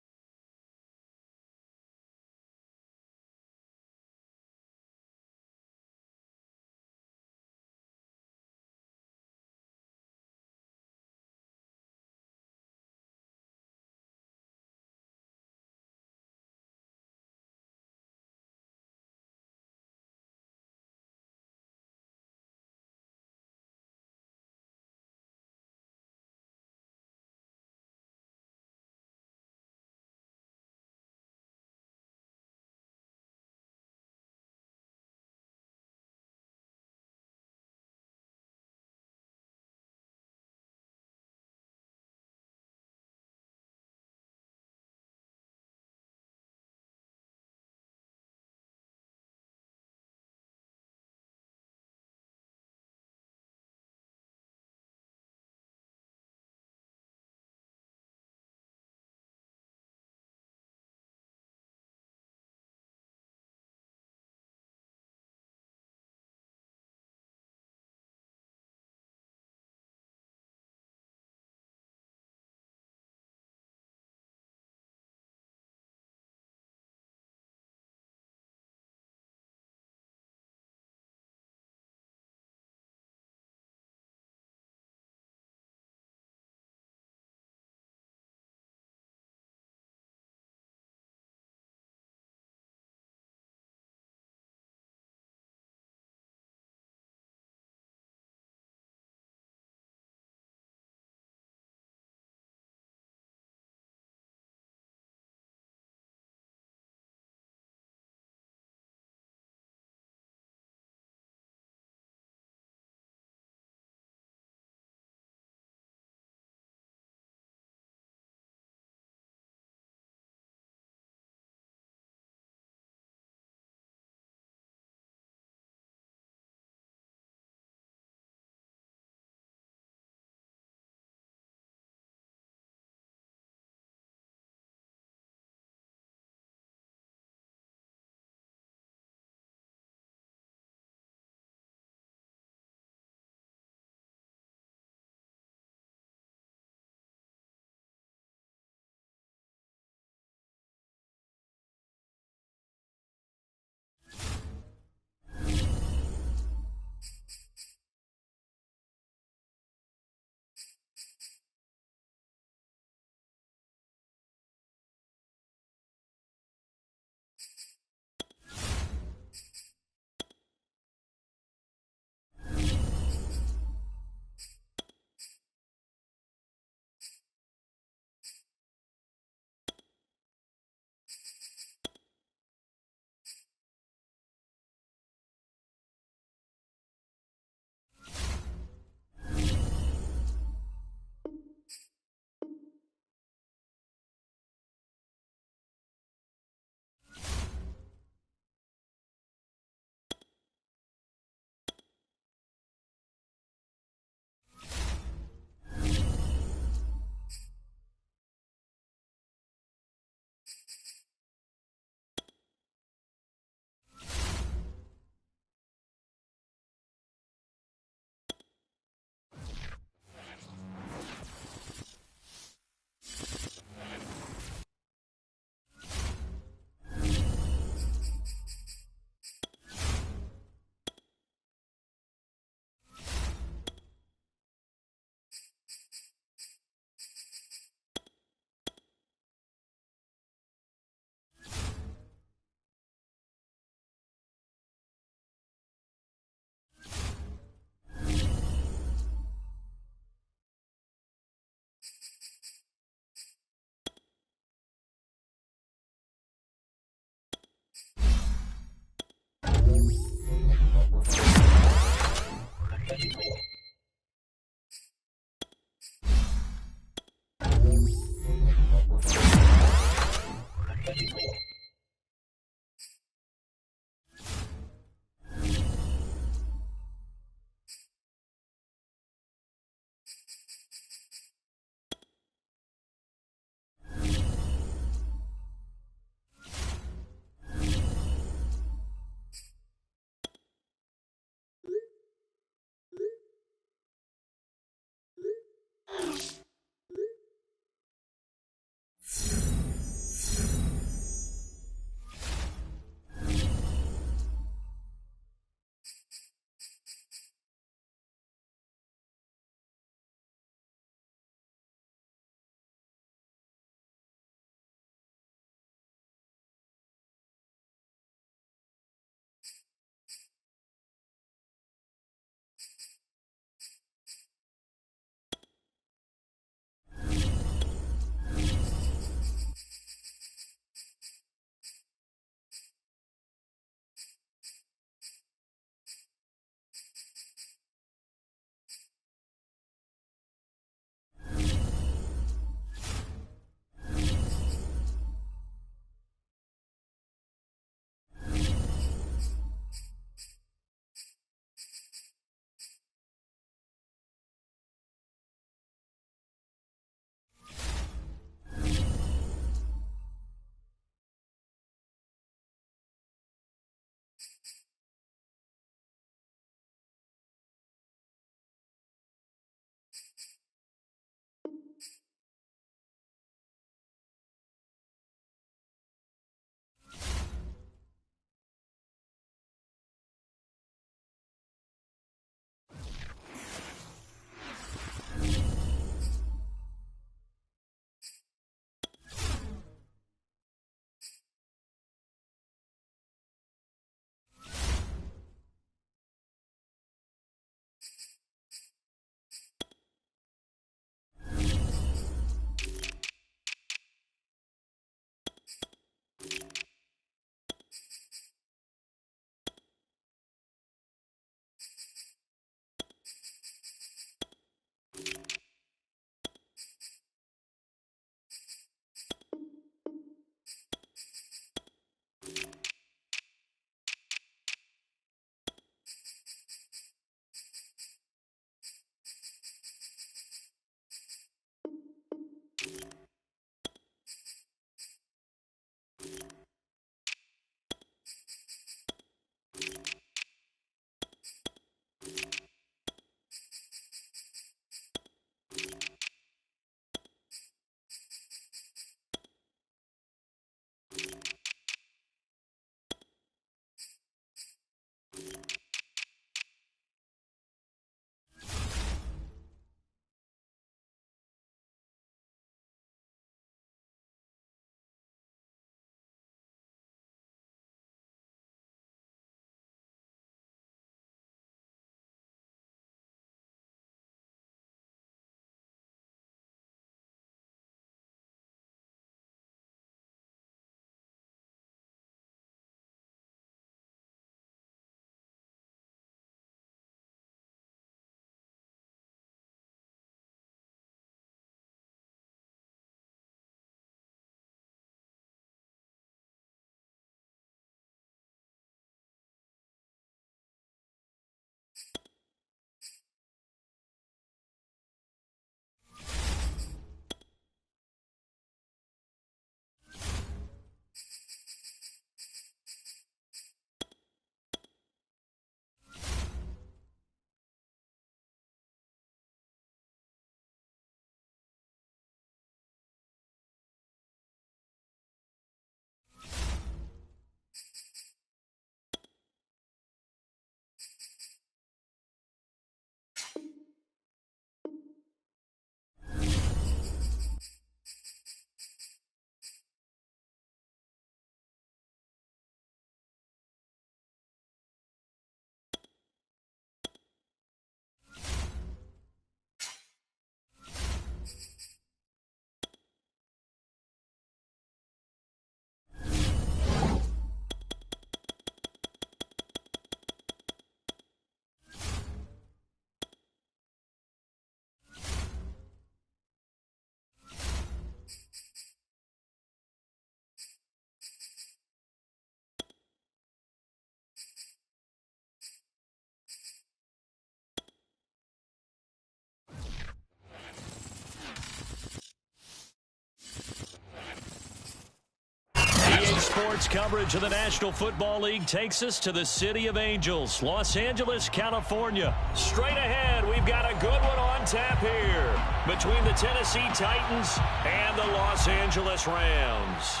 Sports coverage of the National Football League takes us to the City of Angels, Los Angeles, California. Straight ahead, we've got a good one on tap here between the Tennessee Titans and the Los Angeles Rams.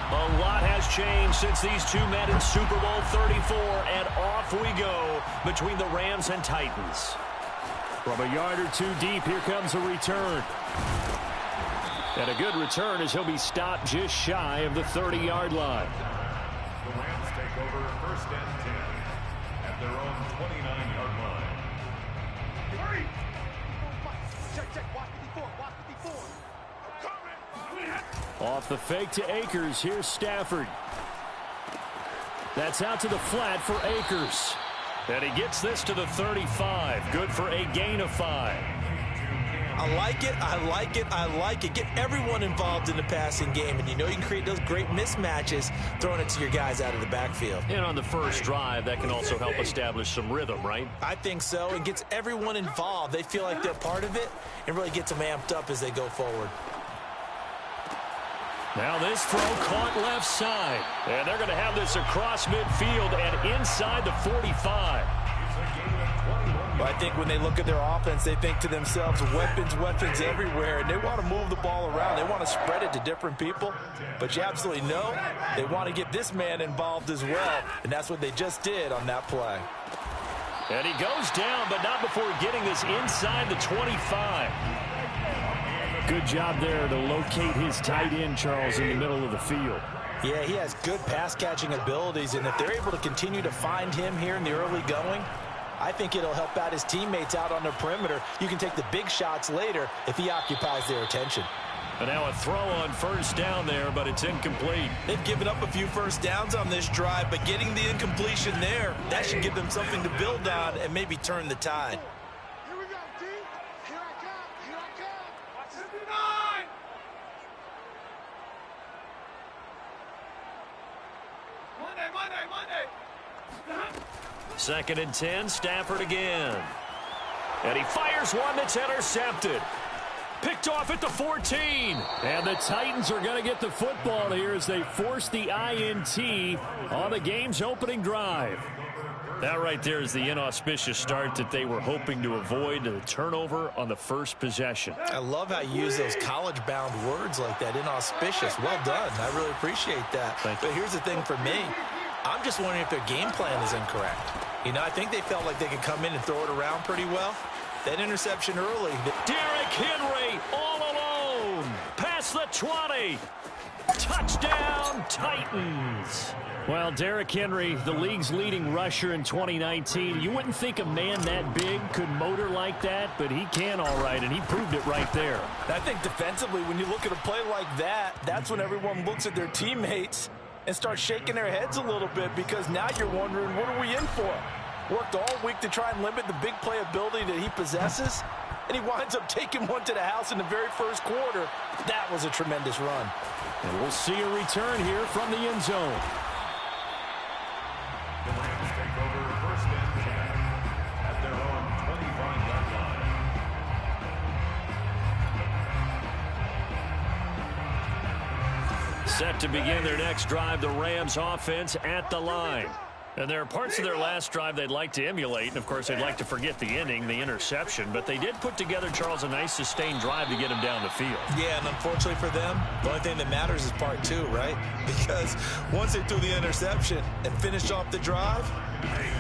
A lot has changed since these two met in Super Bowl 34, and off we go between the Rams and Titans. From a yard or two deep, here comes a return. And a good return as he'll be stopped just shy of the 30-yard line. The Rams take over 1st and 10 at their own 29-yard line. Hurry! Check. Watch the before. Off the fake to Akers. Here's Stafford. That's out to the flat for Akers. And he gets this to the 35. Good for a gain of 5. I like it. Get everyone involved in the passing game, and you know you can create those great mismatches throwing it to your guys out of the backfield. And on the first drive, that can also help establish some rhythm, right? I think so. It gets everyone involved. They feel like they're part of it and really gets them amped up as they go forward. Now this throw caught left side. And they're going to have this across midfield and inside the 45. But I think when they look at their offense, they think to themselves, weapons everywhere, and they want to move the ball around. They want to spread it to different people. But you absolutely know they want to get this man involved as well, and that's what they just did on that play. And he goes down, but not before getting this inside the 25. Good job there to locate his tight end, Charles, in the middle of the field. Yeah, he has good pass-catching abilities, and if they're able to continue to find him here in the early going, I think it'll help out his teammates out on the perimeter. You can take the big shots later if he occupies their attention. And now a throw on first down there, but it's incomplete. They've given up a few first downs on this drive, but getting the incompletion there, that should give them something to build on and maybe turn the tide. Here we go, D. Here I come. Watch this. 59! Monday. 2nd and 10, Stafford again. And he fires one that's intercepted. Picked off at the 14. And the Titans are going to get the football here as they force the INT on the game's opening drive. That right there is the inauspicious start that they were hoping to avoid, the turnover on the first possession. I love how you use those college-bound words like that, inauspicious. Well done. I really appreciate that. Thank you. But here's the thing for me. I'm just wondering if their game plan is incorrect. You know, I think they felt like they could come in and throw it around pretty well. That interception early. Derrick Henry all alone. Past the 20. Touchdown, Titans. Well, Derrick Henry, the league's leading rusher in 2019. You wouldn't think a man that big could motor like that, but he can all right, and he proved it right there. I think defensively, when you look at a play like that, that's when everyone looks at their teammates and starts shaking their heads a little bit, because now you're wondering, what are we in for? Worked all week to try and limit the big play ability that he possesses, and he winds up taking one to the house in the very first quarter. That was a tremendous run. And we'll see a return here from the end zone. The Rams take over 1st and 10 at their own 25-yard line. Set to begin their next drive, the Rams offense at the line. And there are parts of their last drive they'd like to emulate, and of course they'd like to forget the ending, the interception, but they did put together, Charles, a nice sustained drive to get him down the field. Yeah, and unfortunately for them, the only thing that matters is part 2, right? Because once they threw the interception and finished off the drive,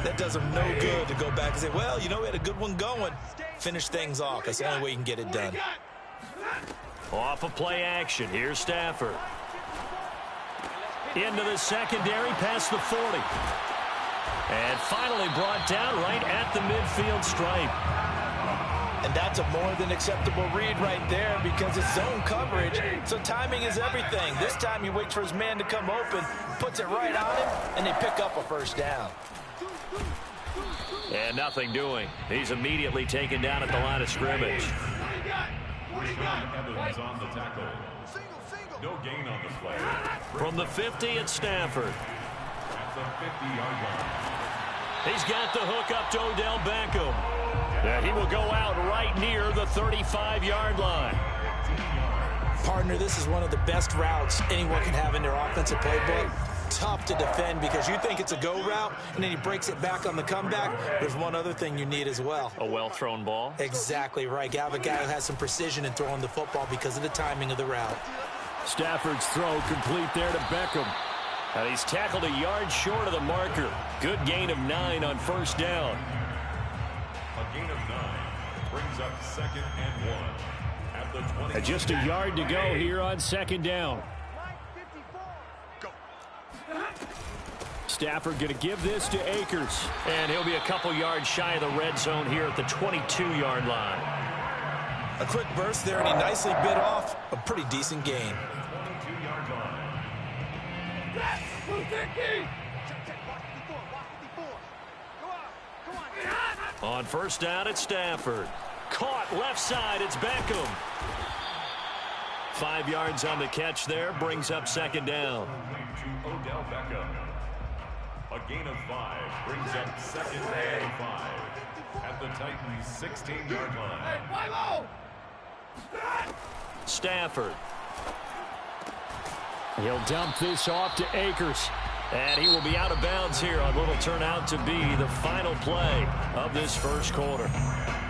that does them no good to go back and say, well, you know, we had a good one going. Finish things off. That's the only way you can get it done. Off of play action, here's Stafford. Into the secondary, past the 40. And finally brought down right at the midfield stripe. And that's a more than acceptable read right there, because it's zone coverage, so timing is everything. This time he waits for his man to come open, puts it right on him, and they pick up a first down. And nothing doing. He's immediately taken down at the line of scrimmage. Rashawn Evans on the tackle. No gain on the play. From the 50 at Stafford. At the 50-yard line. He's got the hook up to Odell Beckham. And he will go out right near the 35-yard line. Partner, this is one of the best routes anyone can have in their offensive playbook. Tough to defend because you think it's a go route, and then he breaks it back on the comeback. There's one other thing you need as well. A well-thrown ball. Exactly right. You have a guy who has some precision in throwing the football because of the timing of the route. Stafford's throw complete there to Beckham. And he's tackled a yard short of the marker. Good gain of 9 on first down. A gain of 9 brings up 2nd and 1 at the 20. And just a yard to go here on 2nd down. Stafford going to give this to Akers. And he'll be a couple yards shy of the red zone here at the 22-yard line. A quick burst there, and he nicely bit off a pretty decent gain. 22-yard line. On first down, it's Stafford. Caught left side, it's Beckham. 5 yards on the catch there, brings up 2nd down. To Odell Beckham. A gain of 5 brings up 2nd and 5 at the Titans' 16-yard line. Stafford. He'll dump this off to Akers. And he will be out of bounds here on what will turn out to be the final play of this first quarter.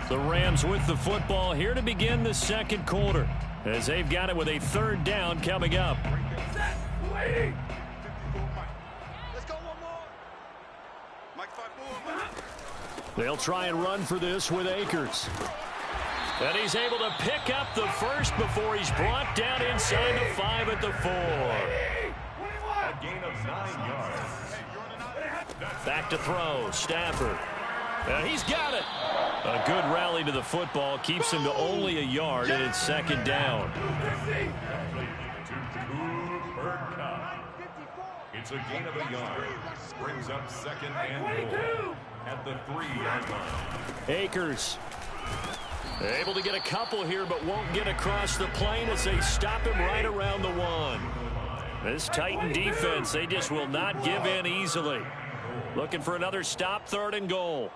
The Rams with the football here to begin the second quarter, as they've got it with a 3rd down coming up. They'll try and run for this with Akers. And he's able to pick up the first before he's brought down inside the 5 at the 4. A gain of 9 yards. Back to throw, Stafford. And he's got it. A good rally to the football keeps him to only a yard, and it's 2nd down. It's a gain of a yard. Brings up 2nd and goal at the 3-yard line. Akers able to get a couple here, but won't get across the plane as they stop him right around the 1. This Titan defense, they just will not give in easily. Looking for another stop, 3rd and goal.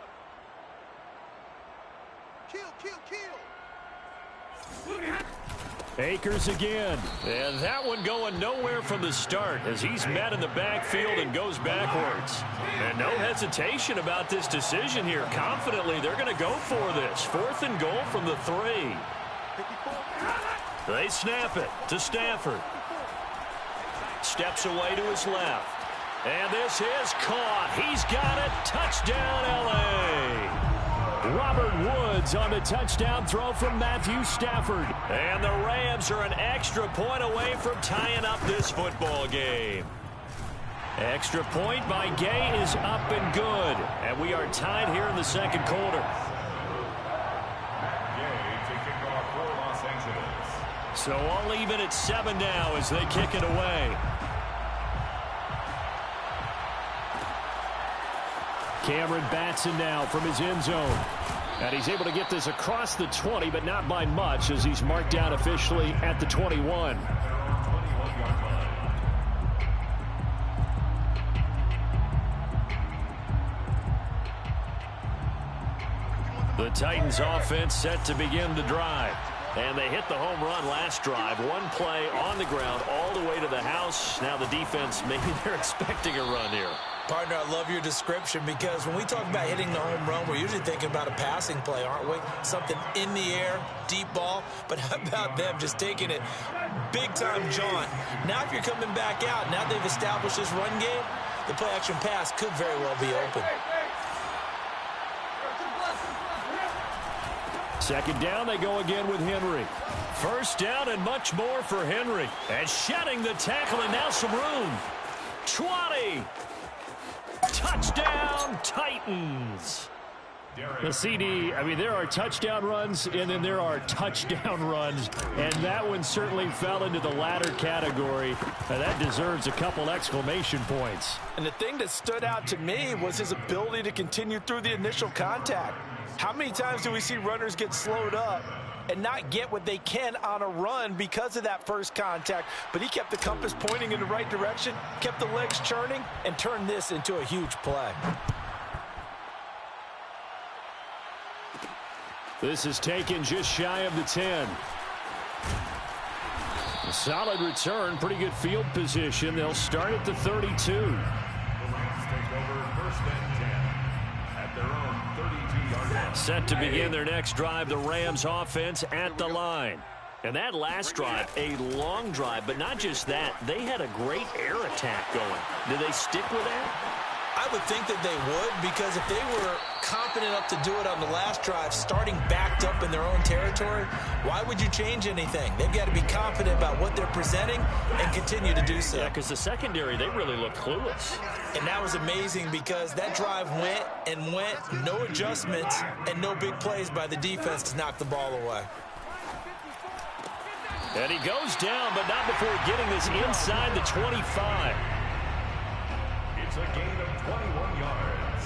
Akers again. And that one going nowhere from the start as he's met in the backfield and goes backwards. And no hesitation about this decision here. Confidently, they're going to go for this. 4th and goal from the 3. They snap it to Stafford. Steps away to his left. And this is caught. He's got it. Touchdown, L.A. Robert Woods on the touchdown throw from Matthew Stafford. And the Rams are an extra point away from tying up this football game. Extra point by Gay is up and good. And we are tied here in the second quarter. Gay to kick off for Los Angeles. So all even at 7 now as they kick it away. Cameron Batson now from his end zone. And he's able to get this across the 20, but not by much as he's marked down officially at the 21. The Titans offense set to begin the drive. And they hit the home run last drive. One play on the ground all the way to the house. Now the defense, maybe they're expecting a run here. Partner, I love your description because when we talk about hitting the home run, we're usually thinking about a passing play, aren't we? Something in the air, deep ball. But how about them just taking it big-time jaunt? Now if you're coming back out, now they've established this run game, the play-action pass could very well be open. 2nd down, they go again with Henry. 1st down and much more for Henry. And shedding the tackle and now some room. 20. Touchdown, Titans. The CD, I mean, there are touchdown runs, and then there are touchdown runs. And that one certainly fell into the latter category. And that deserves a couple exclamation points. And the thing that stood out to me was his ability to continue through the initial contact. How many times do we see runners get slowed up and not get what they can on a run because of that first contact? But he kept the compass pointing in the right direction, kept the legs churning, and turned this into a huge play. This is taken just shy of the 10. A solid return, pretty good field position. They'll start at the 32. The Rams take over first and 10 at their own 32-yard line. Set to begin their next drive, the Rams offense at the line. And that last drive, a long drive, but not just that. They had a great air attack going. Did they stick with that? I would think that they would, because if they were confident enough to do it on the last drive, starting backed up in their own territory, why would you change anything? They've got to be confident about what they're presenting and continue to do so. Yeah, because the secondary, they really looked clueless. And that was amazing because that drive went and went, no adjustments, and no big plays by the defense to knock the ball away. And he goes down, but not before getting this inside the 25. It's a gain of 21 yards.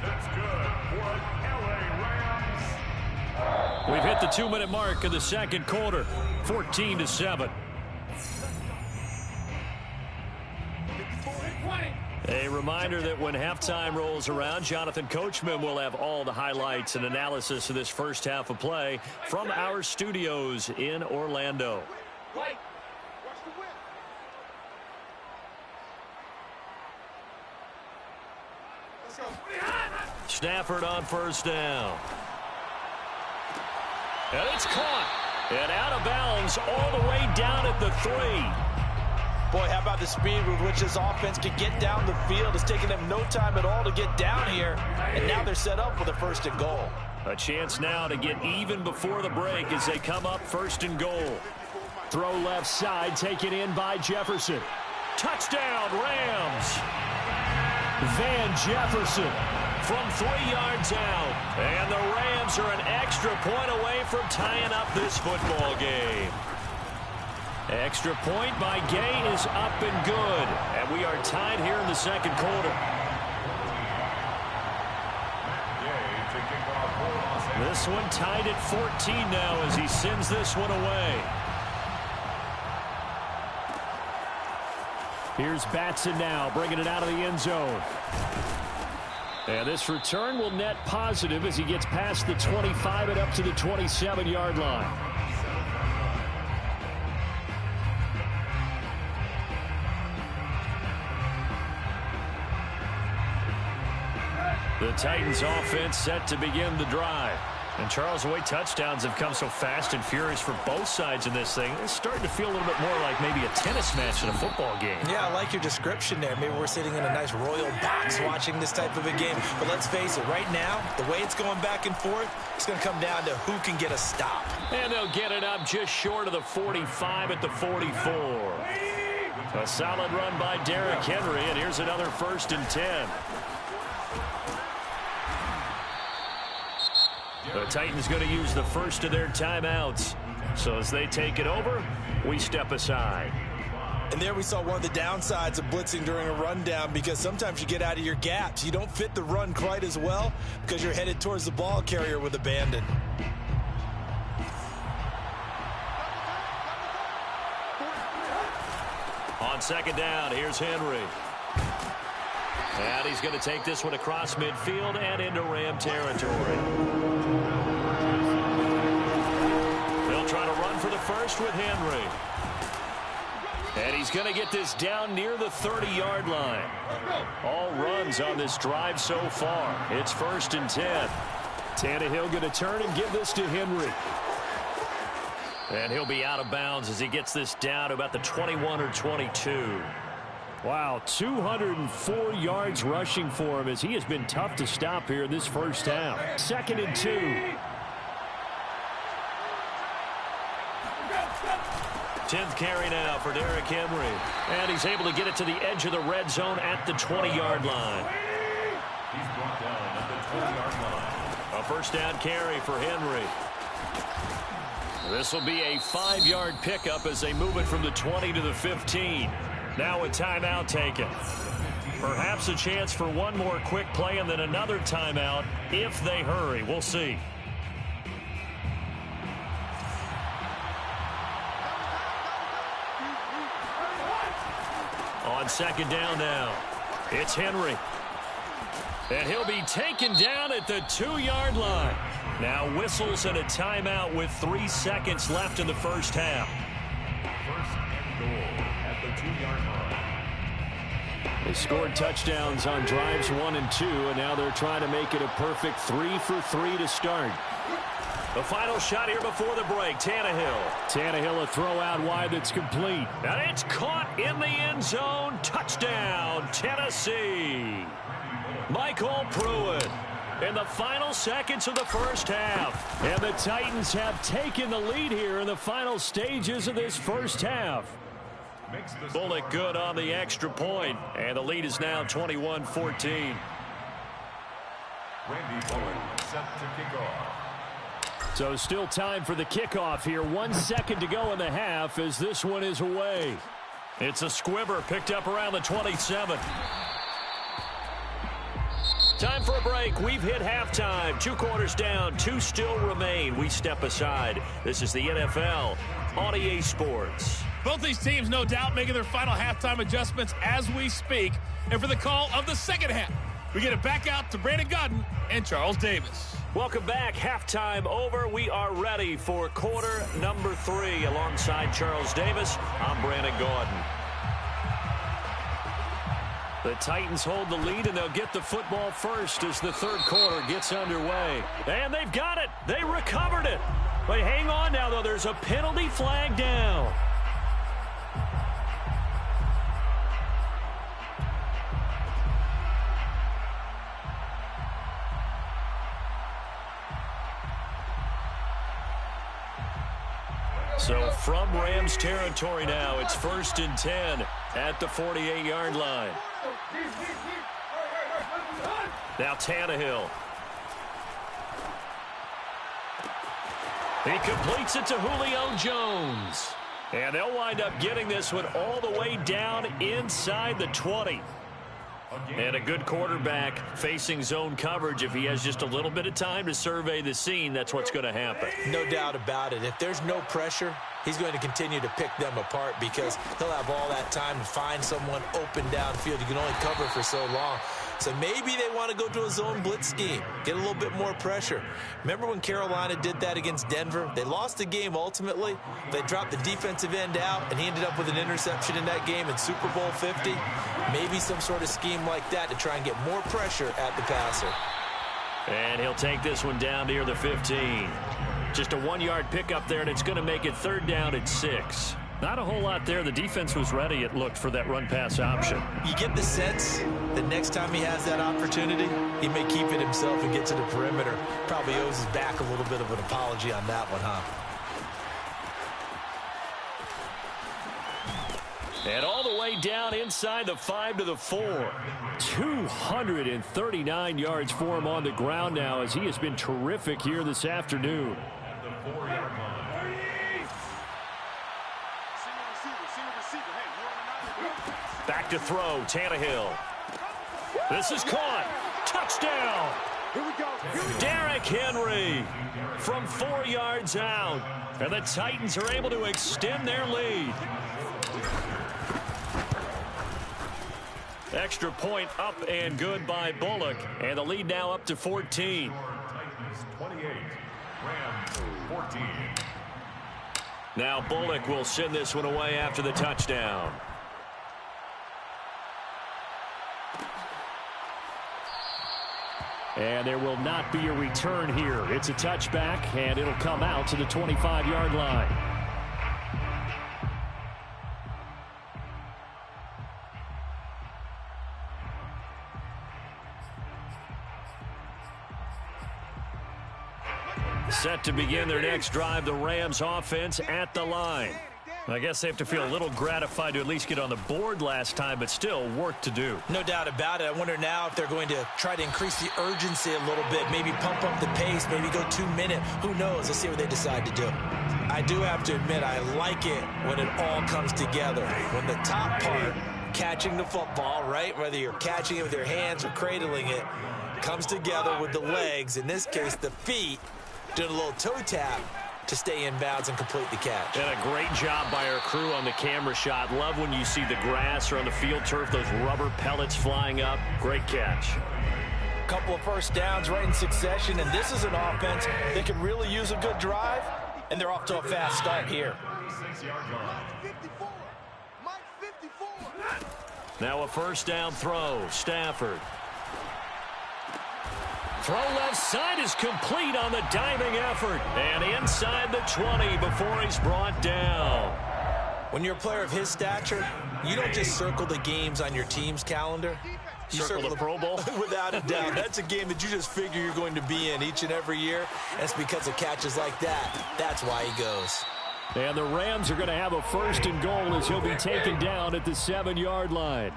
That's good for LA Rams. We've hit the 2-minute mark of the second quarter, 14-7. A reminder that when halftime rolls around, Jonathan Coachman will have all the highlights and analysis of this first half of play from our studios in Orlando. Stafford on first down. And it's caught. And out of bounds all the way down at the 3. Boy, how about the speed with which this offense could get down the field? It's taken them no time at all to get down here. And now they're set up with a first and goal. A chance now to get even before the break as they come up first and goal. Throw left side, taken in by Jefferson. Touchdown, Rams. Van Jefferson from 3 yards out. And the Rams are an extra point away from tying up this football game. Extra point by Gay is up and good. And we are tied here in the second quarter. This one tied at 14 now as he sends this one away. Here's Batson now, bringing it out of the end zone. And this return will net positive as he gets past the 25 and up to the 27-yard line. The Titans offense set to begin the drive. And Charles, the way touchdowns have come so fast and furious for both sides in this thing, it's starting to feel a little bit more like maybe a tennis match in a football game. Yeah, I like your description there. Maybe we're sitting in a nice royal box watching this type of a game. But let's face it, right now, the way it's going back and forth, it's going to come down to who can get a stop. And they'll get it up just short of the 45 at the 44. A solid run by Derrick Henry, and here's another first and 10. The Titans going to use the first of their timeouts. So as they take it over, we step aside. And there we saw one of the downsides of blitzing during a rundown, because sometimes you get out of your gaps. You don't fit the run quite as well because you're headed towards the ball carrier with abandon. On second down, here's Henry. And he's going to take this one across midfield and into Ram territory. They'll try to run for the first with Henry. And he's going to get this down near the 30-yard line. All runs on this drive so far. It's first and 10. Tannehill going to turn and give this to Henry. And he'll be out of bounds as he gets this down to about the 21 or 22. Wow, 204 yards rushing for him as he has been tough to stop here in this first half. Second and 2. Tenth carry now for Derrick Henry. And he's able to get it to the edge of the red zone at the 20-yard line. He's brought down at the 20-yard line. A first down carry for Henry. This will be a 5-yard pickup as they move it from the 20 to the 15. Now a timeout taken. Perhaps a chance for one more quick play and then another timeout if they hurry. We'll see. On second down now, it's Henry. And he'll be taken down at the 2-yard line. Now whistles and a timeout with 3 seconds left in the first half. First and goal at the 2-yard line. They scored touchdowns on drives 1 and 2, and now they're trying to make it a perfect 3 for 3 to start. The final shot here before the break, Tannehill. Tannehill, a throw out wide that's complete. And it's caught in the end zone. Touchdown, Tennessee. Michael Pruitt in the final seconds of the first half. And the Titans have taken the lead here in the final stages of this first half. Bullock good on the extra point, and the lead is now 21-14. Randy Bullock set to kick off. So still time for the kickoff here. 1 second to go in the half as this one is away. It's a squibber picked up around the 27. Time for a break. We've hit halftime. 2 quarters down. 2 still remain. We step aside. This is the NFL on EA Sports. Both these teams, no doubt, making their final halftime adjustments as we speak. And for the call of the second half, we get it back out to Brandon Gaudin and Charles Davis. Welcome back. Halftime over. We are ready for quarter number 3. Alongside Charles Davis, I'm Brandon Gaudin. The Titans hold the lead, and they'll get the football first as the third quarter gets underway. And they've got it. They recovered it. But hang on now, though. There's a penalty flag down. So from Rams territory now, it's 1st and 10 at the 48-yard line. Now Tannehill. He completes it to Julio Jones. And they'll wind up getting this one all the way down inside the 20. And a good quarterback facing zone coverage. If he has just a little bit of time to survey the scene, that's what's going to happen. No doubt about it. If there's no pressure, he's going to continue to pick them apart because he'll have all that time to find someone open downfield. You can only cover for so long. So maybe they want to go to a zone blitz scheme, get a little bit more pressure. Remember when Carolina did that against Denver? They lost the game ultimately. They dropped the defensive end out, and he ended up with an interception in that game in Super Bowl 50. Maybe some sort of scheme like that to try and get more pressure at the passer. And he'll take this one down near the 15. Just a 1-yard pickup there, and it's going to make it 3rd down at 6. Not a whole lot there. The defense was ready, it looked, for that run-pass option. You get the sense that next time he has that opportunity, he may keep it himself and get to the perimeter. Probably owes his back a little bit of an apology on that one, huh? And all the way down inside the 5 to the 4. 239 yards for him on the ground now as he has been terrific here this afternoon. At the 4-yard line. Back to throw, Tannehill. This is caught. Touchdown. Here we go. Derrick Henry from 4 yards out. And the Titans are able to extend their lead. Extra point up and good by Bullock. And the lead now up to 14. Titans 28, Rams 14. Now Bullock will send this one away after the touchdown. And there will not be a return here. It's a touchback, and it'll come out to the 25-yard line. Set to begin their next drive, the Rams offense at the line. I guess they have to feel a little gratified to at least get on the board last time, but still work to do. No doubt about it. I wonder now if they're going to try to increase the urgency a little bit, maybe pump up the pace, maybe go 2 minute. Who knows? Let's see what they decide to do. I do have to admit, I like it when it all comes together. When the top part, catching the football, right, whether you're catching it with your hands or cradling it, comes together with the legs, in this case the feet, doing a little toe tap to stay in bounds and complete the catch. And a great job by our crew on the camera shot. Love when you see the grass or on the field turf, those rubber pellets flying up. Great catch. couple of first downs right in succession, and this is an offense that could really use a good drive, and they're off to a fast start here. Now a first down throw. Stafford. Throw left side is complete on the diving effort. And inside the 20 before he's brought down. When you're a player of his stature, you don't just circle the games on your team's calendar. You circle the Pro Bowl? Without a doubt. That's a game that you just figure you're going to be in each and every year. And it's because of catches like that. That's why he goes. And the Rams are going to have a first and goal as he'll be taken down at the 7-yard line.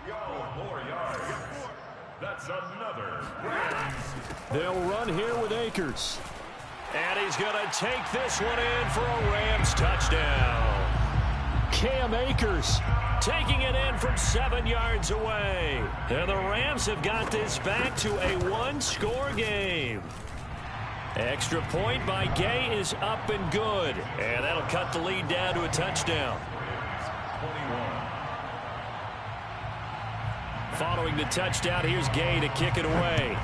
That's another. They'll run here with Akers. And he's going to take this one in for a Rams touchdown. Cam Akers taking it in from 7 yards away. And the Rams have got this back to a one-score game. Extra point by Gay is up and good. And that'll cut the lead down to a touchdown. 21. Following the touchdown, here's Gay to kick it away.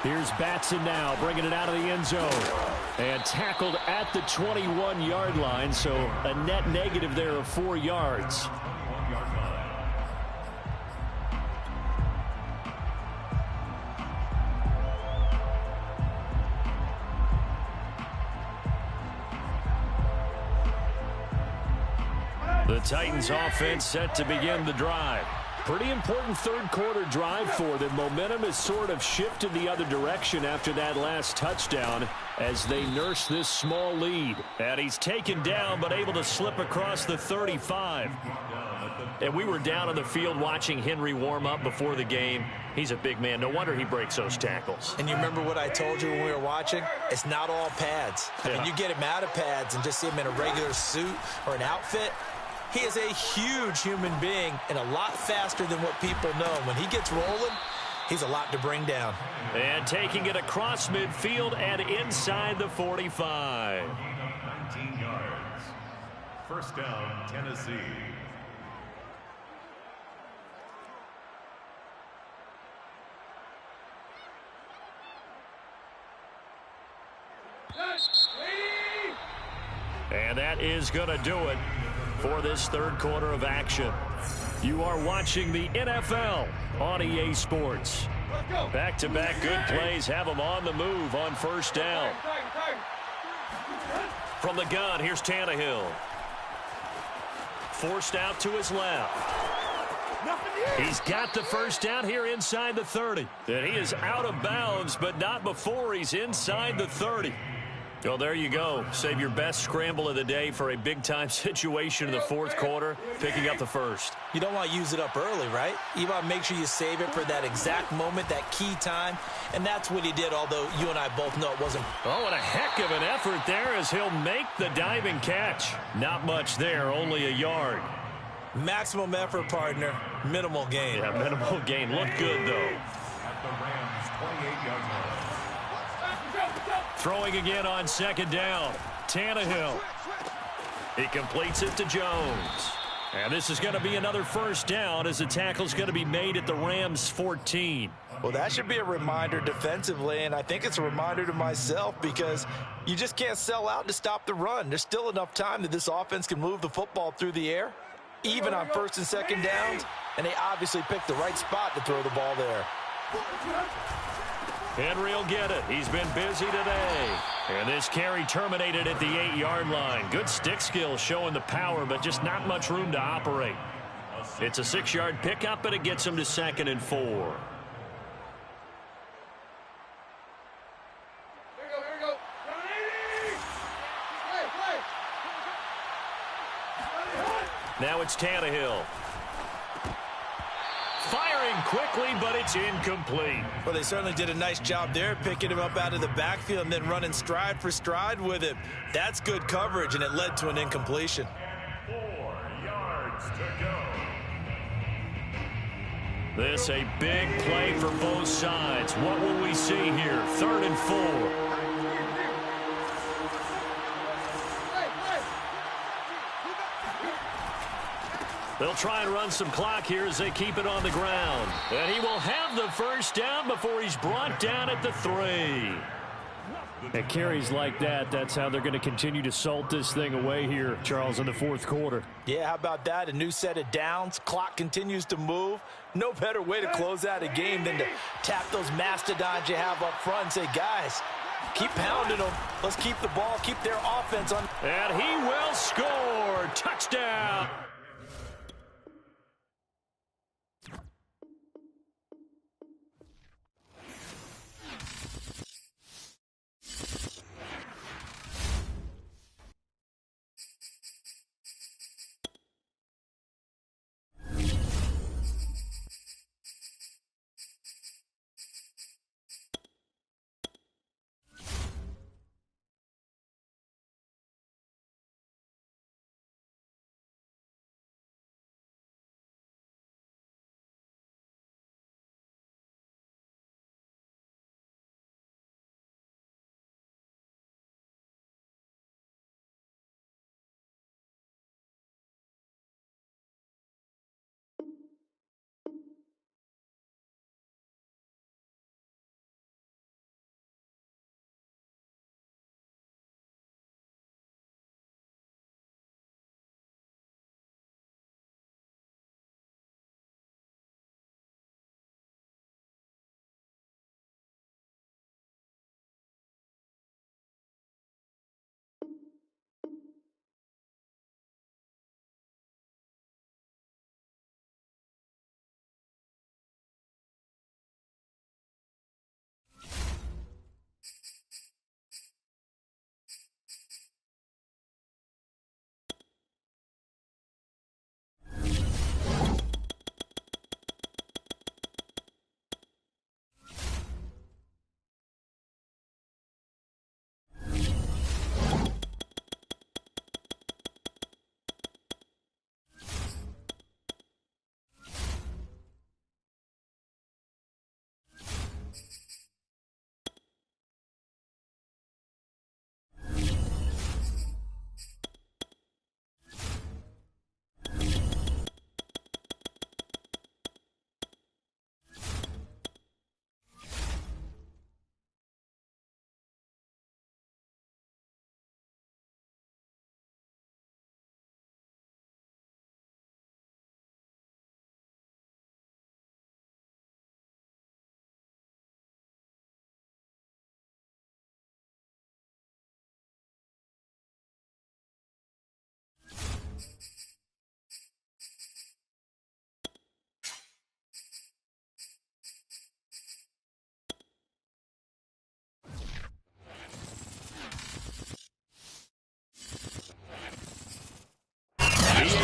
Here's Batson now, bringing it out of the end zone. And tackled at the 21-yard line, so a net negative there of 4 yards. The Titans offense set to begin the drive. Pretty important third-quarter drive for them. Momentum has sort of shifted the other direction after that last touchdown as they nurse this small lead. And he's taken down but able to slip across the 35. And we were down on the field watching Henry warm up before the game. He's a big man. No wonder he breaks those tackles. And you remember what I told you when we were watching? It's not all pads. I mean, you get him out of pads and just see him in a regular suit or an outfit. He is a huge human being and a lot faster than what people know. When he gets rolling, he's a lot to bring down. And taking it across midfield and inside the 45. 19 yards. First down, Tennessee. And that is going to do it for this third quarter of action. You are watching the NFL on EA Sports. Back-to-back good plays have them on the move on first down. From the gun, here's Tannehill. Forced out to his left. He's got the first down here inside the 30. And he is out of bounds, but not before he's inside the 30. Well, there you go. Save your best scramble of the day for a big-time situation in the fourth quarter, picking up the first. You don't want to use it up early, right? You want to make sure you save it for that exact moment, that key time, and that's what he did, although you and I both know it wasn't. Oh, and a heck of an effort there as he'll make the diving catch. Not much there, only a yard. Maximum effort, partner. Minimal gain. Yeah, minimal gain. Looked good, though. At the Rams' 28-yard line. Throwing again on second down. Tannehill. He completes it to Jones. And this is going to be another first down as the tackle's going to be made at the Rams' 14. Well, that should be a reminder defensively, and I think it's a reminder to myself because you just can't sell out to stop the run. There's still enough time that this offense can move the football through the air, even on first and second downs, and they obviously picked the right spot to throw the ball there. Henry will get it. He's been busy today. And this carry terminated at the 8-yard line. Good stick skills showing the power, but just not much room to operate. It's a 6-yard pickup, but it gets him to 2nd and 4. Now it's Tannehill. Firing quickly, but it's incomplete. Well, they certainly did a nice job there, picking him up out of the backfield and then running stride for stride with him. That's good coverage, and it led to an incompletion. 4 yards to go. This a big play for both sides. What will we see here? 3rd and 4. They'll try and run some clock here as they keep it on the ground. And he will have the first down before he's brought down at the 3. At carries like that, that's how they're going to continue to salt this thing away here, Charles, in the fourth quarter. Yeah, how about that? A new set of downs. Clock continues to move. No better way to close out a game than to tap those mastodons you have up front and say, guys, keep pounding them. Let's keep the ball, keep their offense on. And he will score. Touchdown.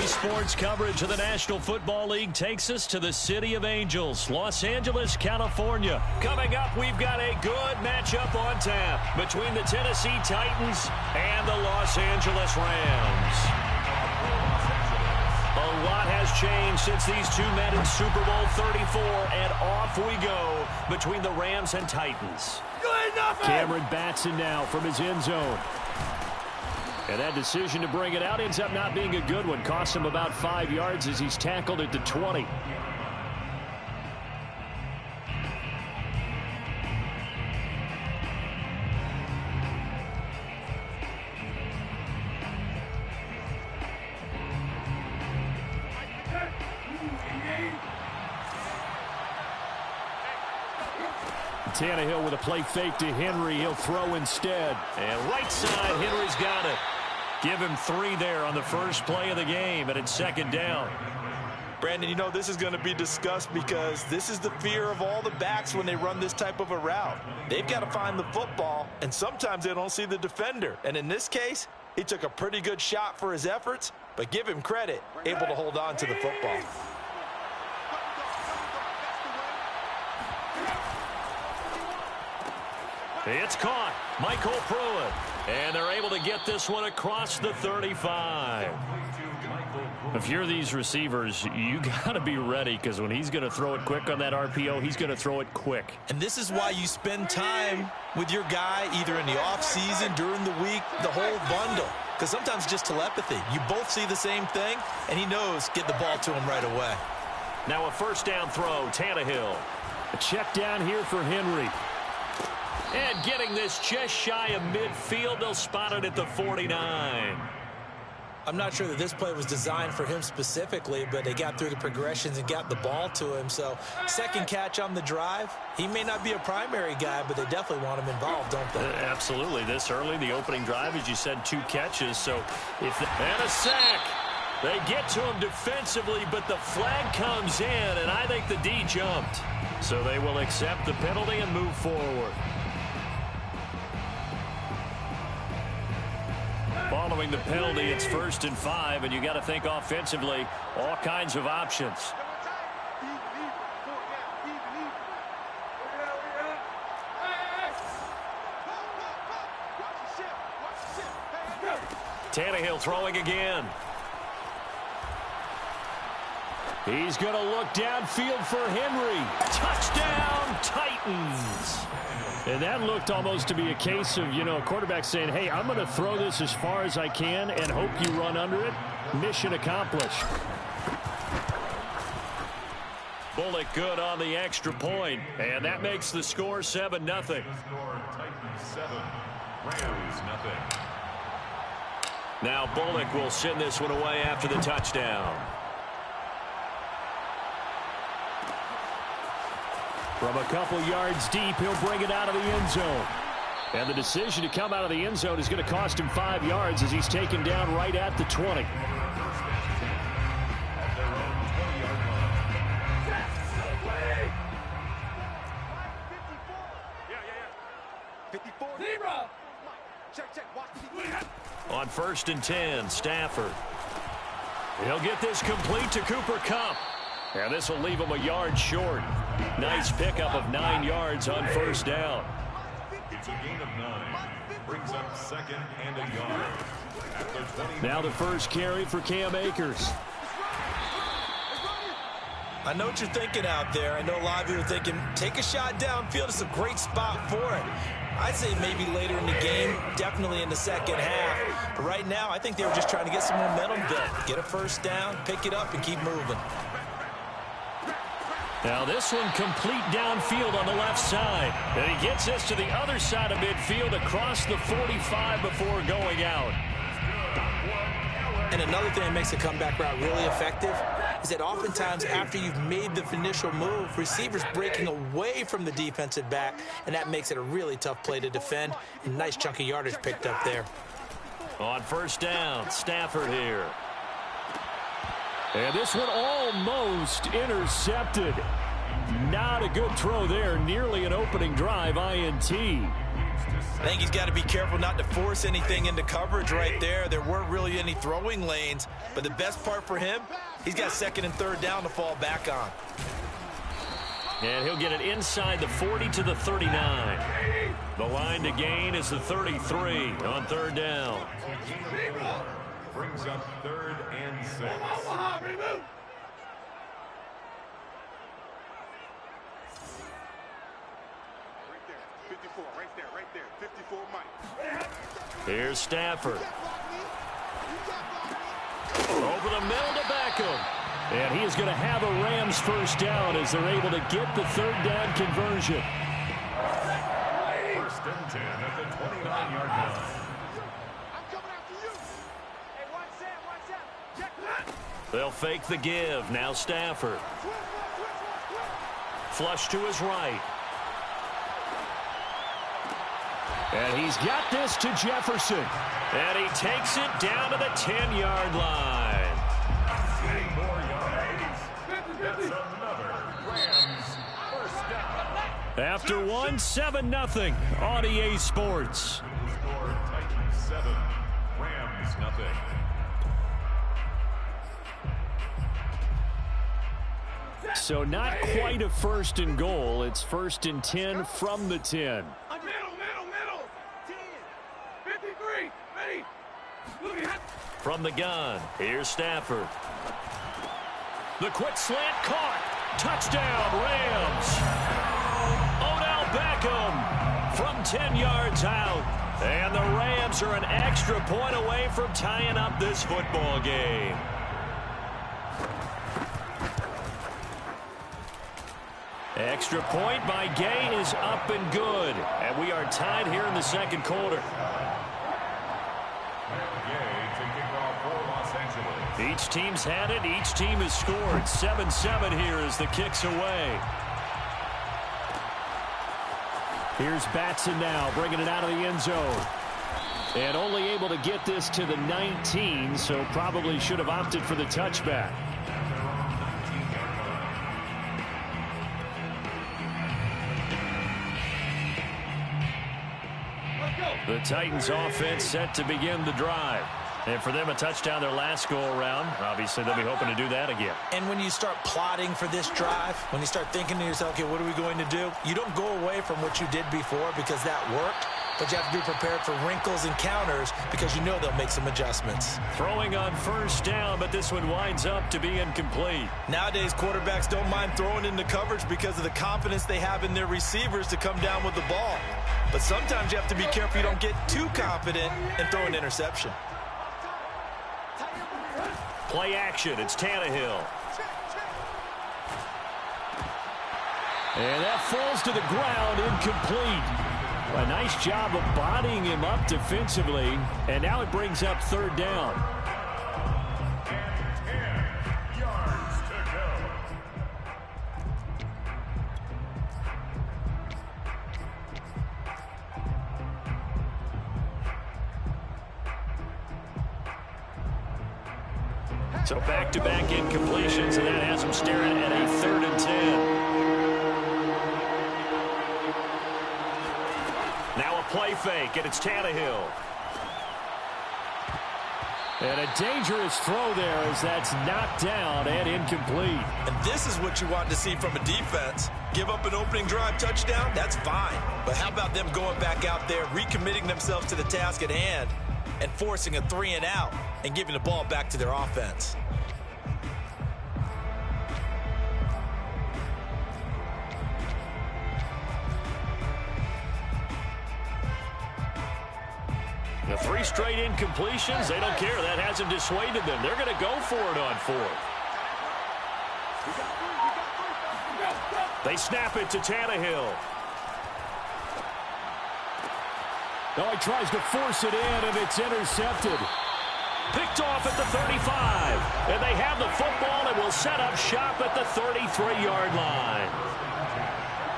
Sports coverage of the National Football League takes us to the City of Angels, Los Angeles, California. Coming up, we've got a good matchup on tap between the Tennessee Titans and the Los Angeles Rams. A lot has changed since these two met in Super Bowl 34, and off we go between the Rams and Titans. Cameron Batson now from his end zone. And that decision to bring it out ends up not being a good one. Costs him about 5 yards as he's tackled at the 20. Tannehill with a play fake to Henry. He'll throw instead. And right side, Henry's got it. Give him 3 there on the first play of the game, and it's second down. Brandon, you know this is going to be discussed because this is the fear of all the backs when they run this type of a route. They've got to find the football, and sometimes they don't see the defender. And in this case, he took a pretty good shot for his efforts, but give him credit, able to hold on to the football. It's caught. Michael Pruitt. And they're able to get this one across the 35. If you're these receivers, you got to be ready because when he's going to throw it quick on that RPO, he's going to throw it quick. And this is why you spend time with your guy either in the offseason, during the week, the whole bundle. because sometimes it's just telepathy. You both see the same thing, and he knows get the ball to him right away. Now a first down throw, Tannehill. A check down here for Henry. And getting this just shy of midfield, they'll spot it at the 49. I'm not sure that this play was designed for him specifically, but they got through the progressions and got the ball to him. So second catch on the drive. He may not be a primary guy, but they definitely want him involved, don't they? Absolutely. This early, the opening drive, as you said, 2 catches. So and a sack. They get to him defensively, but the flag comes in, and I think the D jumped. So they will accept the penalty and move forward. Following the penalty, it's 1st and 5, and you got to think offensively, all kinds of options. Tannehill throwing again. He's going to look downfield for Henry. Touchdown, Titans. And that looked almost to be a case of, a quarterback saying, hey, I'm going to throw this as far as I can and hope you run under it. Mission accomplished. Bullock good on the extra point, and that makes the score 7-0. Titans 7, Rams 0. Now Bullock will send this one away after the touchdown. From a couple yards deep, he'll bring it out of the end zone. And the decision to come out of the end zone is going to cost him 5 yards as he's taken down right at the 20. On 1st and 10, Stafford. He'll get this complete to Cooper Kupp. And this will leave him a yard short. Nice pickup of 9 yards on 1st down. It's a gain of 9. Brings up 2nd and a yard. At the 20. Now the first carry for Cam Akers. I know what you're thinking out there. I know a lot of you are thinking, take a shot downfield. It's a great spot for it. I'd say maybe later in the game, definitely in the second half. But right now, I think they were just trying to get some momentum built. Get a first down, pick it up, and keep moving. Now this one complete downfield on the left side. And he gets this to the other side of midfield across the 45 before going out. And another thing that makes a comeback route really effective is that oftentimes after you've made the initial move, receivers breaking away from the defensive back, and that makes it a really tough play to defend. And nice chunk of yardage picked up there. On 1st down, Stafford here. And this one almost intercepted. Not a good throw there. Nearly an opening drive, INT. I think he's got to be careful not to force anything into coverage right there. There weren't really any throwing lanes. But the best part for him, he's got 2nd and 3rd down to fall back on. And he'll get it inside the 40 to the 39. The line to gain is the 33 on 3rd down. Brings up 3rd and 6. Here's Stafford. Over the middle to Beckham. And he is going to have a Rams first down as they're able to get the 3rd down conversion. 1st and 10 at the 29-yard line. They'll fake the give. Now Stafford. Flush to his right. And he's got this to Jefferson. And he takes it down to the 10-yard line. 3 more yards. That's another Rams first down. After 7-0 on EA Sports. Score Titans 7, Rams 0. So not quite a 1st and goal. It's 1st and 10 from the 10. From the gun, here's Stafford. The quick slant caught. Touchdown, Rams. Odell Beckham from 10 yards out. And the Rams Rams are an extra point away from tying up this football game. Extra point by Gay is up and good. And we are tied here in the second quarter. Each team's had it. Each team has scored. 7-7 here as the kick's away. Here's Batson now, bringing it out of the end zone. And only able to get this to the 19, so probably should have opted for the touchback. The Titans offense set to begin the drive. And for them, a touchdown their last go-around. Obviously, they'll be hoping to do that again. And when you start plotting for this drive, when you start thinking to yourself, okay, what are we going to do? You don't go away from what you did before because that worked. But you have to be prepared for wrinkles and counters because you know they'll make some adjustments. Throwing on first down, but this one winds up to be incomplete. Nowadays, quarterbacks don't mind throwing into coverage because of the confidence they have in their receivers to come down with the ball. But sometimes you have to be careful you don't get too confident and throw an interception. Play action. It's Tannehill. And that falls to the ground, incomplete. A nice job of bodying him up defensively. And now it brings up third down. 10 yards to go. So back-to-back incompletions, and that has them staring at a 3rd and 10. Now a play fake, and it's Tannehill. And a dangerous throw there as that's knocked down and incomplete. And this is what you want to see from a defense. Give up an opening drive touchdown, that's fine. But how about them going back out there, recommitting themselves to the task at hand, and forcing a 3-and-out and giving the ball back to their offense. The 3 straight incompletions, they don't care. That hasn't dissuaded them. They're going to go for it on 4th. They snap it to Tannehill. Oh, he tries to force it in, and it's intercepted. Picked off at the 35. And they have the football and will set up shop at the 33-yard line.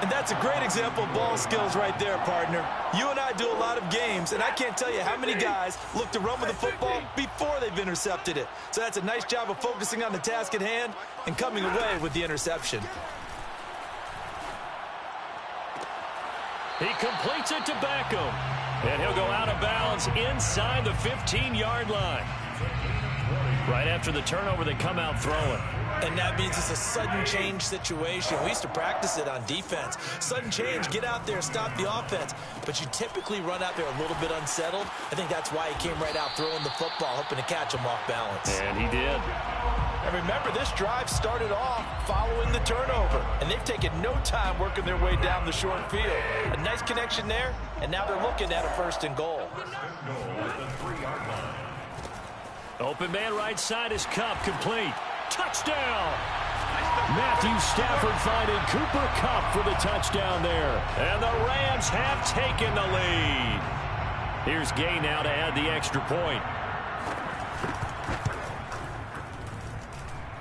And that's a great example of ball skills right there, partner. You and I do a lot of games, and I can't tell you how many guys look to run with the football before they've intercepted it. So that's a nice job of focusing on the task at hand and coming away with the interception. He completes it to Beckham. And he'll go out of bounds inside the 15-yard line. Right after the turnover, they come out throwing. And that means it's a sudden change situation. We used to practice it on defense. Sudden change, get out there, stop the offense. But you typically run out there a little bit unsettled. I think that's why he came right out throwing the football, hoping to catch him off balance. And he did. And remember, this drive started off following the turnover. And they've taken no time working their way down the short field. A nice connection there, and now they're looking at a 1st and goal. Open man right side is Kupp, complete. Touchdown! Matthew Stafford finding Cooper Kupp for the touchdown there. And the Rams have taken the lead. Here's Gay now to add the extra point.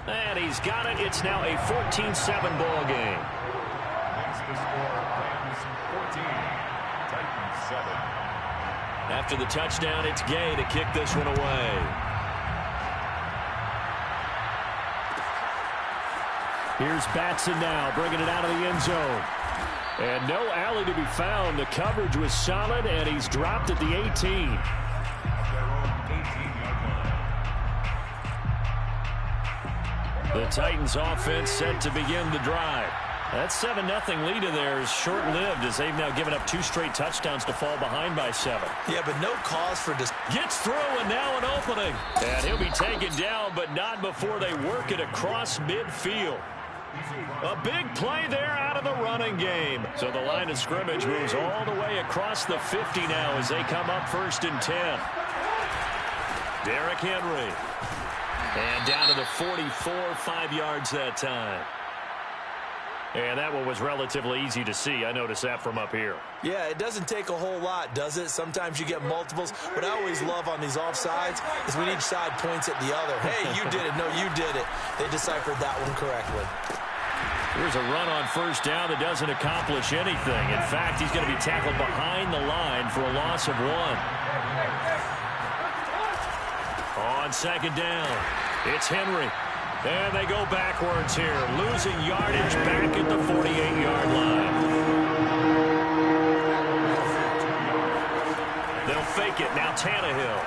And he's got it. It's now a 14-7 ball game. Makes the score Rams 14, Titans 7. After the touchdown, it's Gay to kick this one away. Here's Batson now, bringing it out of the end zone. And no alley to be found. The coverage was solid, and he's dropped at the 18. Their own 18-yard line. The Titans offense set to begin the drive. That 7-0 lead of theirs short-lived as they've now given up 2 straight touchdowns to fall behind by 7. Yeah, but no cause for this. Gets through, and now an opening. And he'll be taken down, but not before they work it across midfield. A big play there out of the running game. So the line of scrimmage moves all the way across the 50 now as they come up 1st and 10. Derrick Henry. And down to the 44, 5 yards that time. And that one was relatively easy to see. I noticed that from up here. Yeah, it doesn't take a whole lot, does it? Sometimes you get multiples. What I always love on these offsides is when each side points at the other. Hey, you did it. No, you did it. They deciphered that one correctly. Here's a run on 1st down that doesn't accomplish anything. In fact, he's going to be tackled behind the line for a loss of 1. On 2nd down, it's Henry. And they go backwards here, losing yardage back at the 48-yard line. They'll fake it. Now Tannehill.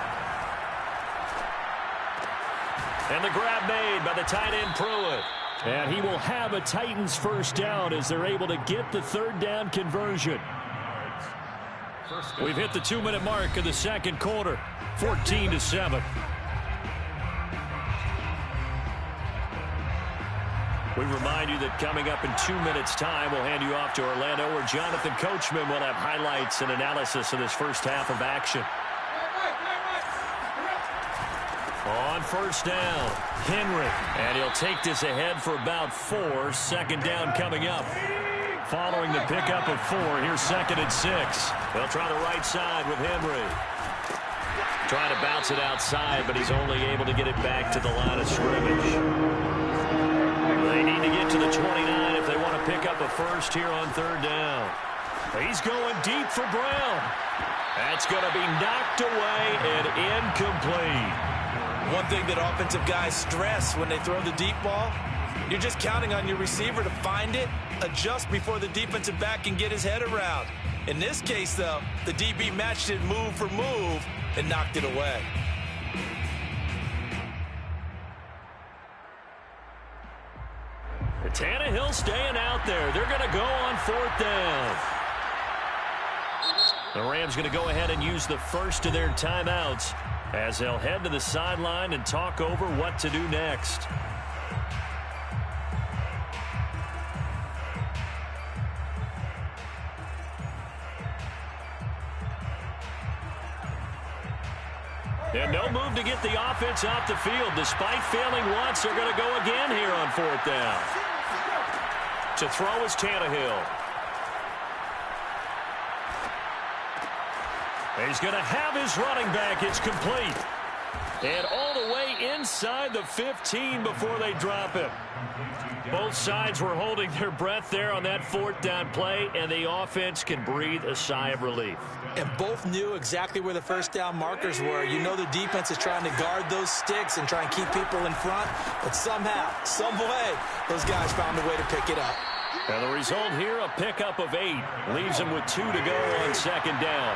And the grab made by the tight end Pruitt. And he will have a Titans 1st down as they're able to get the 3rd down conversion. We've hit the 2-minute mark of the 2nd quarter, 14-7. We remind you that coming up in 2 minutes' time, we'll hand you off to Orlando, where Jonathan Coachman will have highlights and analysis of this first half of action. On 1st down, Henry. And he'll take this ahead for about 4. 2nd down coming up. Following the pickup of 4, here's 2nd and 6. They'll try the right side with Henry. Trying to bounce it outside, but he's only able to get it back to the line of scrimmage. They need to get to the 29 if they want to pick up a 1st here on 3rd down. He's going deep for Brown. That's going to be knocked away and incomplete. One thing that offensive guys stress when they throw the deep ball, you're just counting on your receiver to find it, adjust before the defensive back can get his head around. In this case, though, the DB matched it move for move and knocked it away. Tannehill staying out there. They're going to go on 4th down. The Rams going to go ahead and use the first of their timeouts as they'll head to the sideline and talk over what to do next. And no move to get the offense off the field. Despite failing once, they're going to go again here on 4th down. To throw is Tannehill. He's going to have his running back. It's complete. And all the way inside the 15 before they drop him. Both sides were holding their breath there on that 4th down play, and the offense can breathe a sigh of relief. And both knew exactly where the 1st down markers were. You know the defense is trying to guard those sticks and try and keep people in front, but somehow, some way, those guys found a way to pick it up. And the result here, a pickup of 8. Leaves them with 2 to go on 2nd down.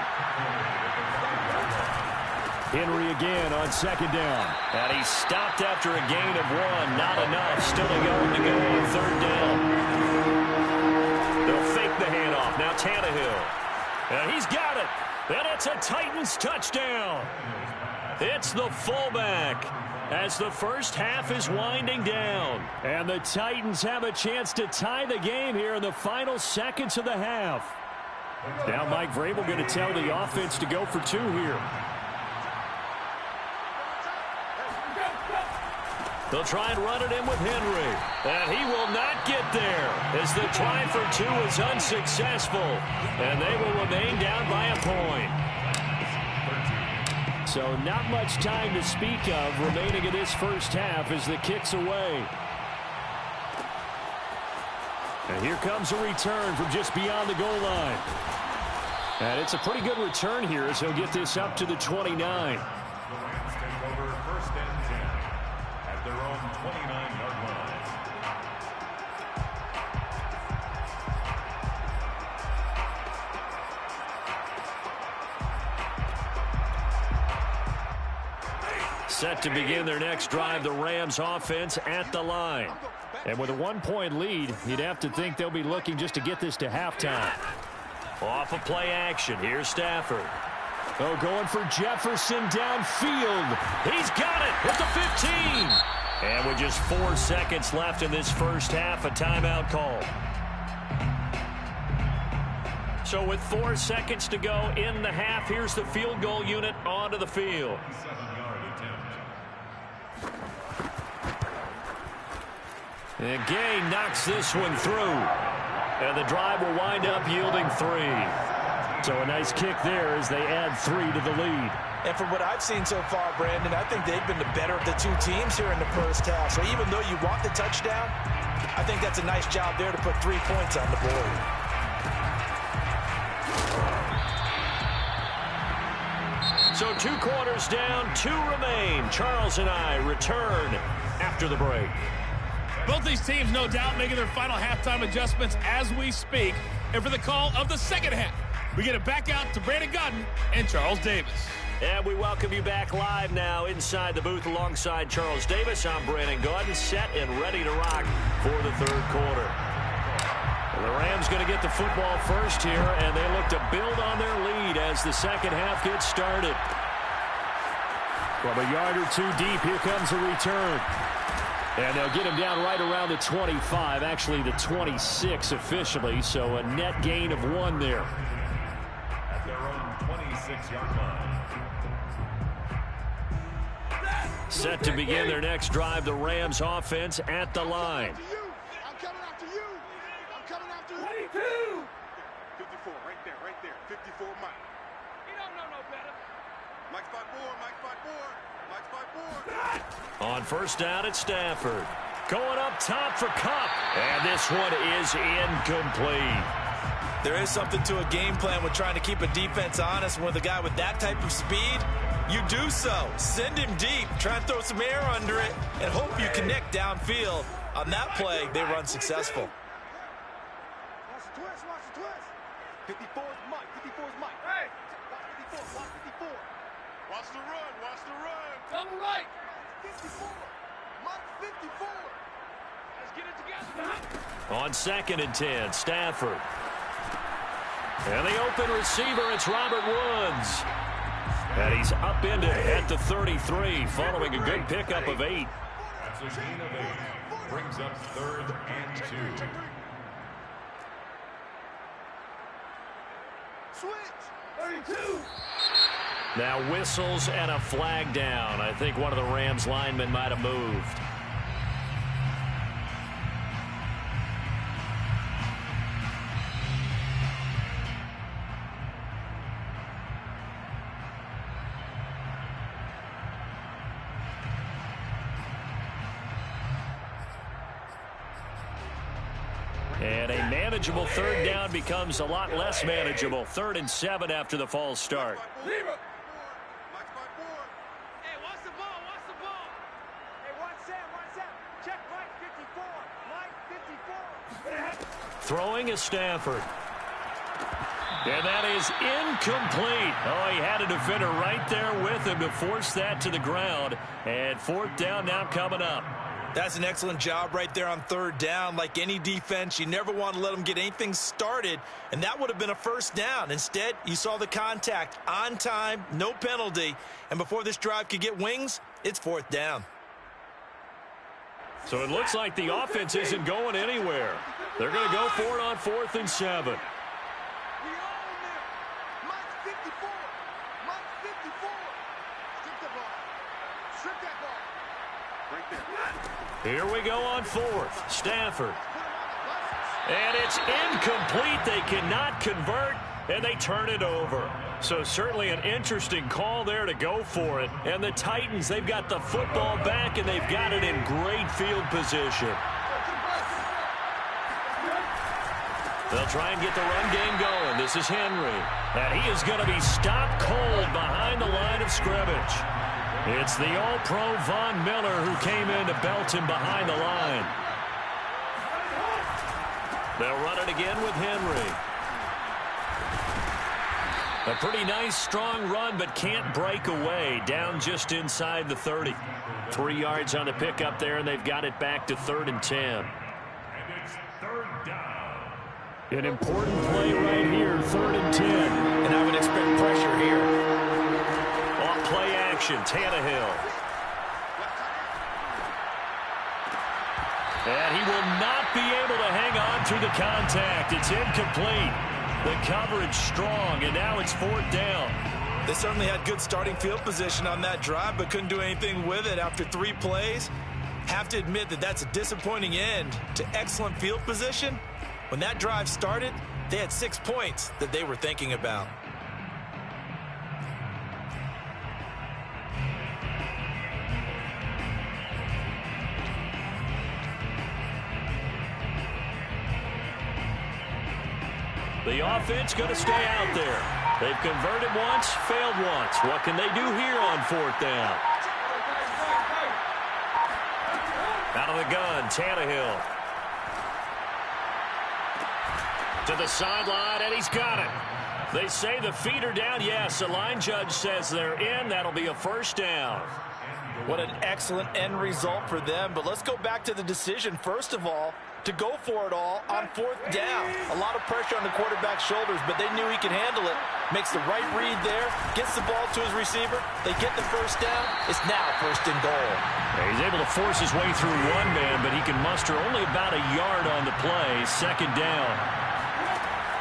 Henry again on 2nd down. And he stopped after a gain of 1. Not enough. Still a yard to go on 3rd down. They'll fake the handoff. Now Tannehill. And he's got it. And it's a Titans touchdown. It's the fullback as the first half is winding down. And the Titans have a chance to tie the game here in the final seconds of the half. Now Mike Vrabel going to tell the offense to go for 2 here. They'll try and run it in with Henry. And he will not get there as the try for 2 is unsuccessful. And they will remain down by a point. So not much time to speak of remaining in this first half as the kick's away. And here comes a return from just beyond the goal line. And it's a pretty good return here as he'll get this up to the 29. Rams take over 1st and 10 at their own 29-yard line. Set to begin their next drive, the Rams offense at the line. And with a 1-point lead, you'd have to think they'll be looking just to get this to halftime. Off of play action, here's Stafford. Oh, going for Jefferson downfield. He's got it at the 15. And with just 4 seconds left in this first half, a timeout call. So with 4 seconds to go in the half, here's the field goal unit onto the field. 7-yard attempt. And Gay knocks this one through. And the drive will wind up yielding 3. So a nice kick there as they add 3 to the lead. And from what I've seen so far, Brandon, I think they've been the better of the two teams here in the first half. So even though you want the touchdown, I think that's a nice job there to put 3 points on the board. So 2 quarters down, 2 remain. Charles and I return after the break. Both these teams, no doubt, making their final halftime adjustments as we speak. And for the call of the second half, we get it back out to Brandon Godden and Charles Davis. And we welcome you back live now inside the booth alongside Charles Davis. I'm Brandon Godden, set and ready to rock for the third quarter. And the Rams going to get the football first here, and they look to build on their lead as the second half gets started. From a yard or 2 deep, here comes a return. And they'll get him down right around the 25, actually the 26 officially, so a net gain of 1 there. At their own 26-yard line. Set to begin their next drive, the Rams offense at the line. I'm coming after you. I'm coming after you. 22. 54, right there. 54, Mike. He don't know no better. Mike's 5'4", Mike's 5'4", Mike's 5'4". On first down, it's Stafford. Going up top for Kupp. And this one is incomplete. There is something to a game plan with trying to keep a defense honest. And with a guy with that type of speed, you do so. Send him deep. Try and throw some air under it and hope you connect downfield. On that play, they run successful. Watch the twist, watch the twist. 54 is Mike, 54 is Mike. Hey! Watch 54, watch 54. Watch the run, watch the run. Double right. 54. Mike 54. Let's get it together. On 2nd and 10, Stafford. And the open receiver, it's Robert Woods. And he's upended at the 33, following a good pickup of 8. That's a gain of 8. Brings up 3rd and 2. Switch. 32. Now whistles and a flag down. I think one of the Rams linemen might have moved. And a manageable 3rd down becomes a lot less manageable. 3rd and 7 after the false start. Mike's 5'4". Hey, watch the ball, watch the ball. Hey, watch Sam. Check Mike 54. Mike 54. Throwing is Stafford. And that is incomplete. Oh, he had a defender right there with him to force that to the ground. And 4th down now coming up. That's an excellent job right there on 3rd down. Like any defense, you never want to let them get anything started, and that would have been a 1st down. Instead, you saw the contact on time, no penalty, and before this drive could get wings, it's 4th down. So it looks like the offense isn't going anywhere. They're going to go for it on 4th and 7. We own them. Mike 54. Mike 54. Strip the ball. Strip that ball. Right there. Here we go on 4th. Stafford. And it's incomplete. They cannot convert, and they turn it over. So certainly an interesting call there to go for it. And the Titans, they've got the football back, and they've got it in great field position. They'll try and get the run game going. This is Henry. And he is going to be stopped cold behind the line of scrimmage. It's the All-Pro Von Miller who came in to belt him behind the line. They'll run it again with Henry. A pretty nice, strong run, but can't break away. Down just inside the 30. 3 yards on the pickup there, and they've got it back to 3rd and 10. And it's 3rd down. An important play right here, 3rd and 10. And I would expect pressure here. Off play action, Tannehill. And he will not be able to hang on through the contact. It's incomplete. The coverage strong, and now it's 4th down. They certainly had good starting field position on that drive, but couldn't do anything with it after 3 plays. Have to admit that that's a disappointing end to excellent field position. When that drive started, they had 6 points that they were thinking about. The offense going to stay out there. They've converted once, failed once. What can they do here on 4th down? Out of the gun, Tannehill. To the sideline, and he's got it. They say the feet are down. Yes, the line judge says they're in. That'll be a 1st down. What an excellent end result for them. But let's go back to the decision, first of all, to go for it all on 4th down. A lot of pressure on the quarterback's shoulders, but they knew he could handle it. Makes the right read there, gets the ball to his receiver. They get the 1st down. It's now 1st and goal. He's able to force his way through one man, but he can muster only about a yard on the play. 2nd down.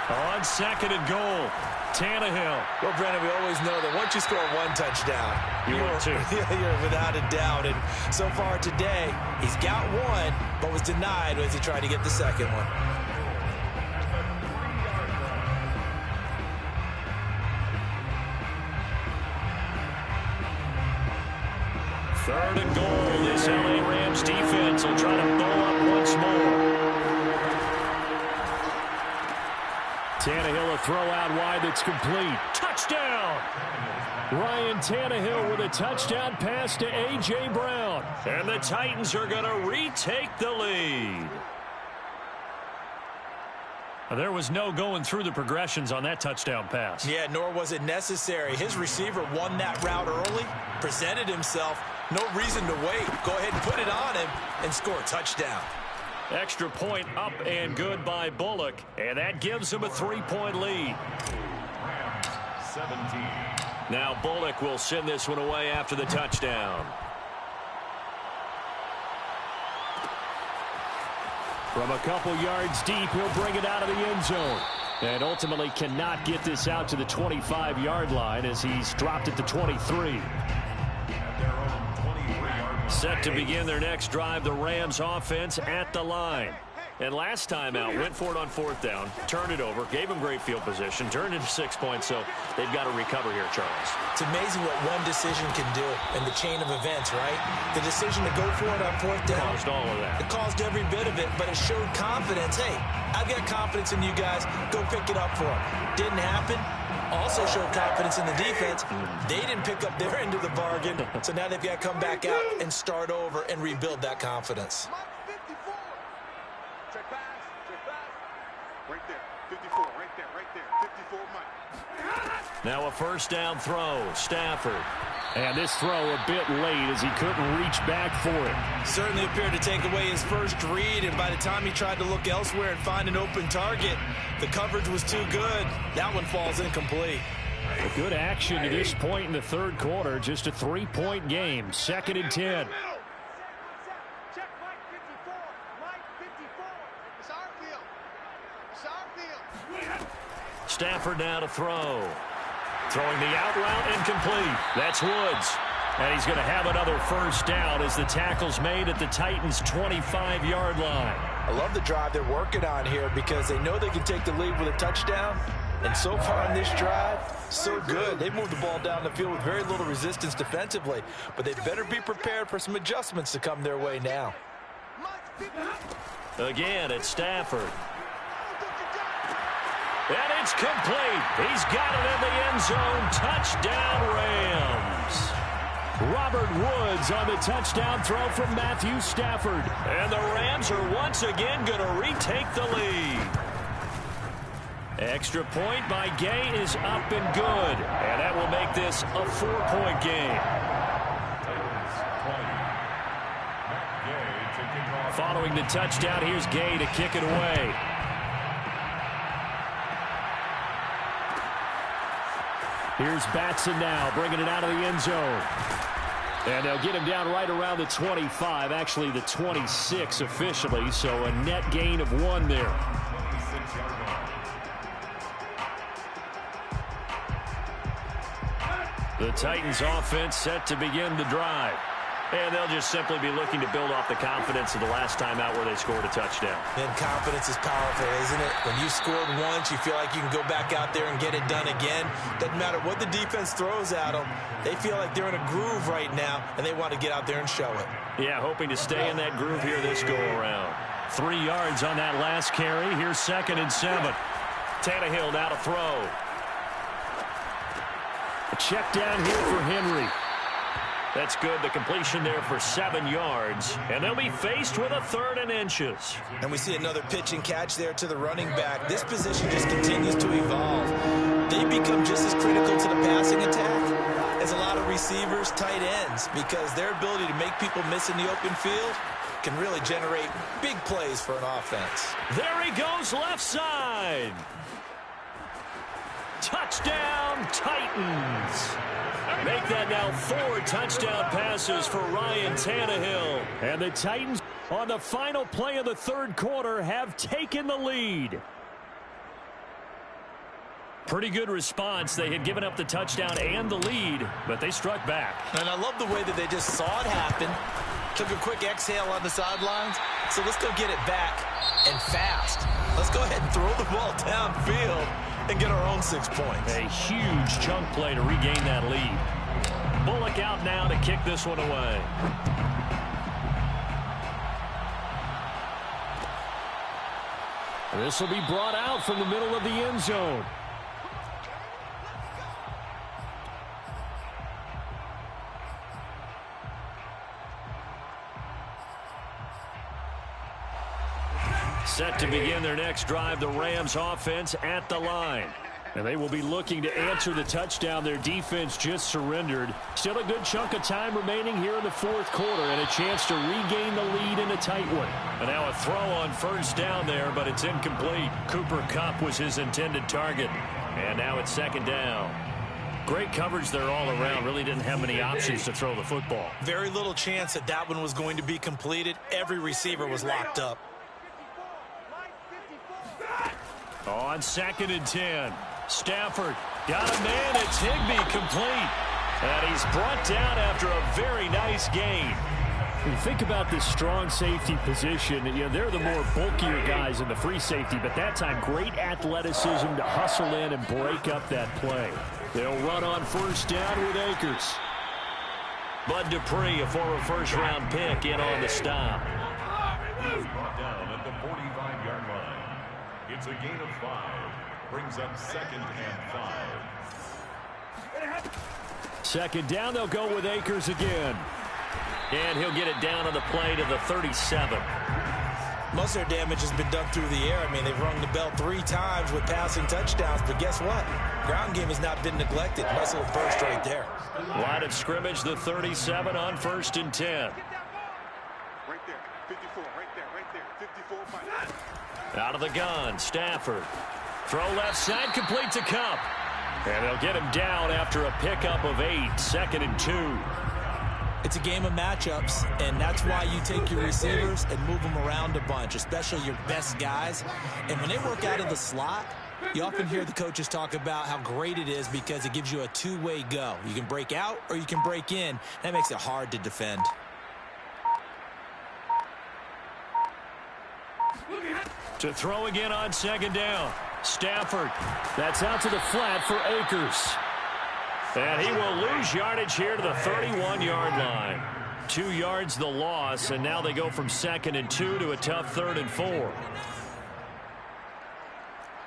On 2nd and goal, Tannehill. Well, Brandon, we always know that once you score 1 touchdown, you're without a doubt. And so far today, he's got 1, but was denied as he tried to get the 2nd one. Third and goal. This LA Rams defense will try to bow up once more. Tannehill a throw out wide that's complete. Touchdown! Ryan Tannehill with a touchdown pass to A.J. Brown. And the Titans are going to retake the lead. There was no going through the progressions on that touchdown pass. Yeah, nor was it necessary. His receiver won that route early, presented himself. No reason to wait. Go ahead and put it on him and score a touchdown. Extra point up and good by Bullock. And that gives him a 3-point lead. 17. Now Bullock will send this one away after the touchdown. From a couple yards deep, he'll bring it out of the end zone. And ultimately cannot get this out to the 25-yard line as he's dropped it to 23. Set to begin their next drive, the Rams offense at the line. And last time out, went for it on 4th down, turned it over, gave them great field position, turned into 6 points, so they've got to recover here, Charles. It's amazing what one decision can do in the chain of events, right? The decision to go for it on 4th down. Caused all of that. It caused every bit of it, but it showed confidence. Hey, I've got confidence in you guys. Go pick it up for them. Didn't happen. Also showed confidence in the defense. They didn't pick up their end of the bargain, so now they've got to come back out and start over and rebuild that confidence. Check pass. Right there. 54. Right there. 54, Mike. Now a 1st down throw. Stafford. And this throw a bit late as he couldn't reach back for it. Certainly appeared to take away his first read, and by the time he tried to look elsewhere and find an open target, the coverage was too good. That one falls incomplete. A good action to this point in the 3rd quarter. Just a 3-point game. 2nd and 10. Check Mike 54. Mike 54. It's our field. It's our field. Stafford now to throw. Throwing the out route incomplete. That's Woods. And he's going to have another 1st down as the tackle's made at the Titans' 25-yard line. I love the drive they're working on here because they know they can take the lead with a touchdown. And so far in this drive, so good. They moved the ball down the field with very little resistance defensively. But they better be prepared for some adjustments to come their way now. Again, it's Stafford. And it's complete. He's got it in the end zone. Touchdown, Rams. Robert Woods on the touchdown throw from Matthew Stafford. And the Rams are once again going to retake the lead. Extra point by Gay is up and good. And that will make this a 4-point game. Following the touchdown, here's Gay to kick it away. Here's Batson now, bringing it out of the end zone. And they'll get him down right around the 25, actually the 26 officially, so a net gain of 1 there. The Titans offense set to begin the drive. And they'll just simply be looking to build off the confidence of the last time out where they scored a touchdown. And confidence is powerful, isn't it? When you scored once, you feel like you can go back out there and get it done again. Doesn't matter what the defense throws at them. They feel like they're in a groove right now, and they want to get out there and show it. Yeah, hoping to stay in that groove here this go-around. 3 yards on that last carry. Here's 2nd and 7. Tannehill now to throw. A check down here for Henry. That's good. The completion there for 7 yards. And they'll be faced with a 3rd and inches. And we see another pitch and catch there to the running back. This position just continues to evolve. They become just as critical to the passing attack as a lot of receivers, tight ends, because their ability to make people miss in the open field can really generate big plays for an offense. There he goes left side. Touchdown, Titans. Make that now 4 touchdown passes for Ryan Tannehill. And the Titans, on the final play of the 3rd quarter, have taken the lead. Pretty good response. They had given up the touchdown and the lead, but they struck back. And I love the way that they just saw it happen. Took a quick exhale on the sidelines. So let's go get it back and fast. Let's go ahead and throw the ball downfield and get our own 6 points. A huge chunk play to regain that lead. Bullock out now to kick this one away. This will be brought out from the middle of the end zone. Set to begin their next drive, the Rams offense at the line. And they will be looking to answer the touchdown their defense just surrendered. Still a good chunk of time remaining here in the 4th quarter and a chance to regain the lead in a tight one. And now a throw on 1st down there, but it's incomplete. Cooper Kupp was his intended target. And now it's 2nd down. Great coverage there all around. Really didn't have many options to throw the football. Very little chance that that one was going to be completed. Every receiver was locked up. On 2nd and 10. Stafford got a man. It's Higbee complete. And he's brought down after a very nice gain. When you think about this strong safety position, you know, they're the more bulkier guys in the free safety, but that time great athleticism to hustle in and break up that play. They'll run on 1st down with Akers. Bud Dupree, a former 1st-round pick, in on the stop. He's brought down at the 45-yard line. It's a gain of 5. Brings up 2nd and 5. 2nd down, they'll go with Akers again. And he'll get it down on the play to the 37. Most of their damage has been done through the air. I mean, they've rung the bell 3 times with passing touchdowns, but guess what? Ground game has not been neglected. Nice little burst right there. Line of scrimmage, the 37 on 1st and 10. Right there, 54, right there, 54, fight. Out of the gun, Stafford. Throw left side, complete to Kupp. And they'll get him down after a pickup of 8, 2nd and 2. It's a game of matchups, and that's why you take your receivers and move them around a bunch, especially your best guys. And when they work out of the slot, you often hear the coaches talk about how great it is because it gives you a 2-way go. You can break out or you can break in. That makes it hard to defend. To throw again on 2nd down. Stafford. That's out to the flat for Akers. And he will lose yardage here to the 31-yard line. 2 yards the loss, and now they go from 2nd and 2 to a tough 3rd and 4.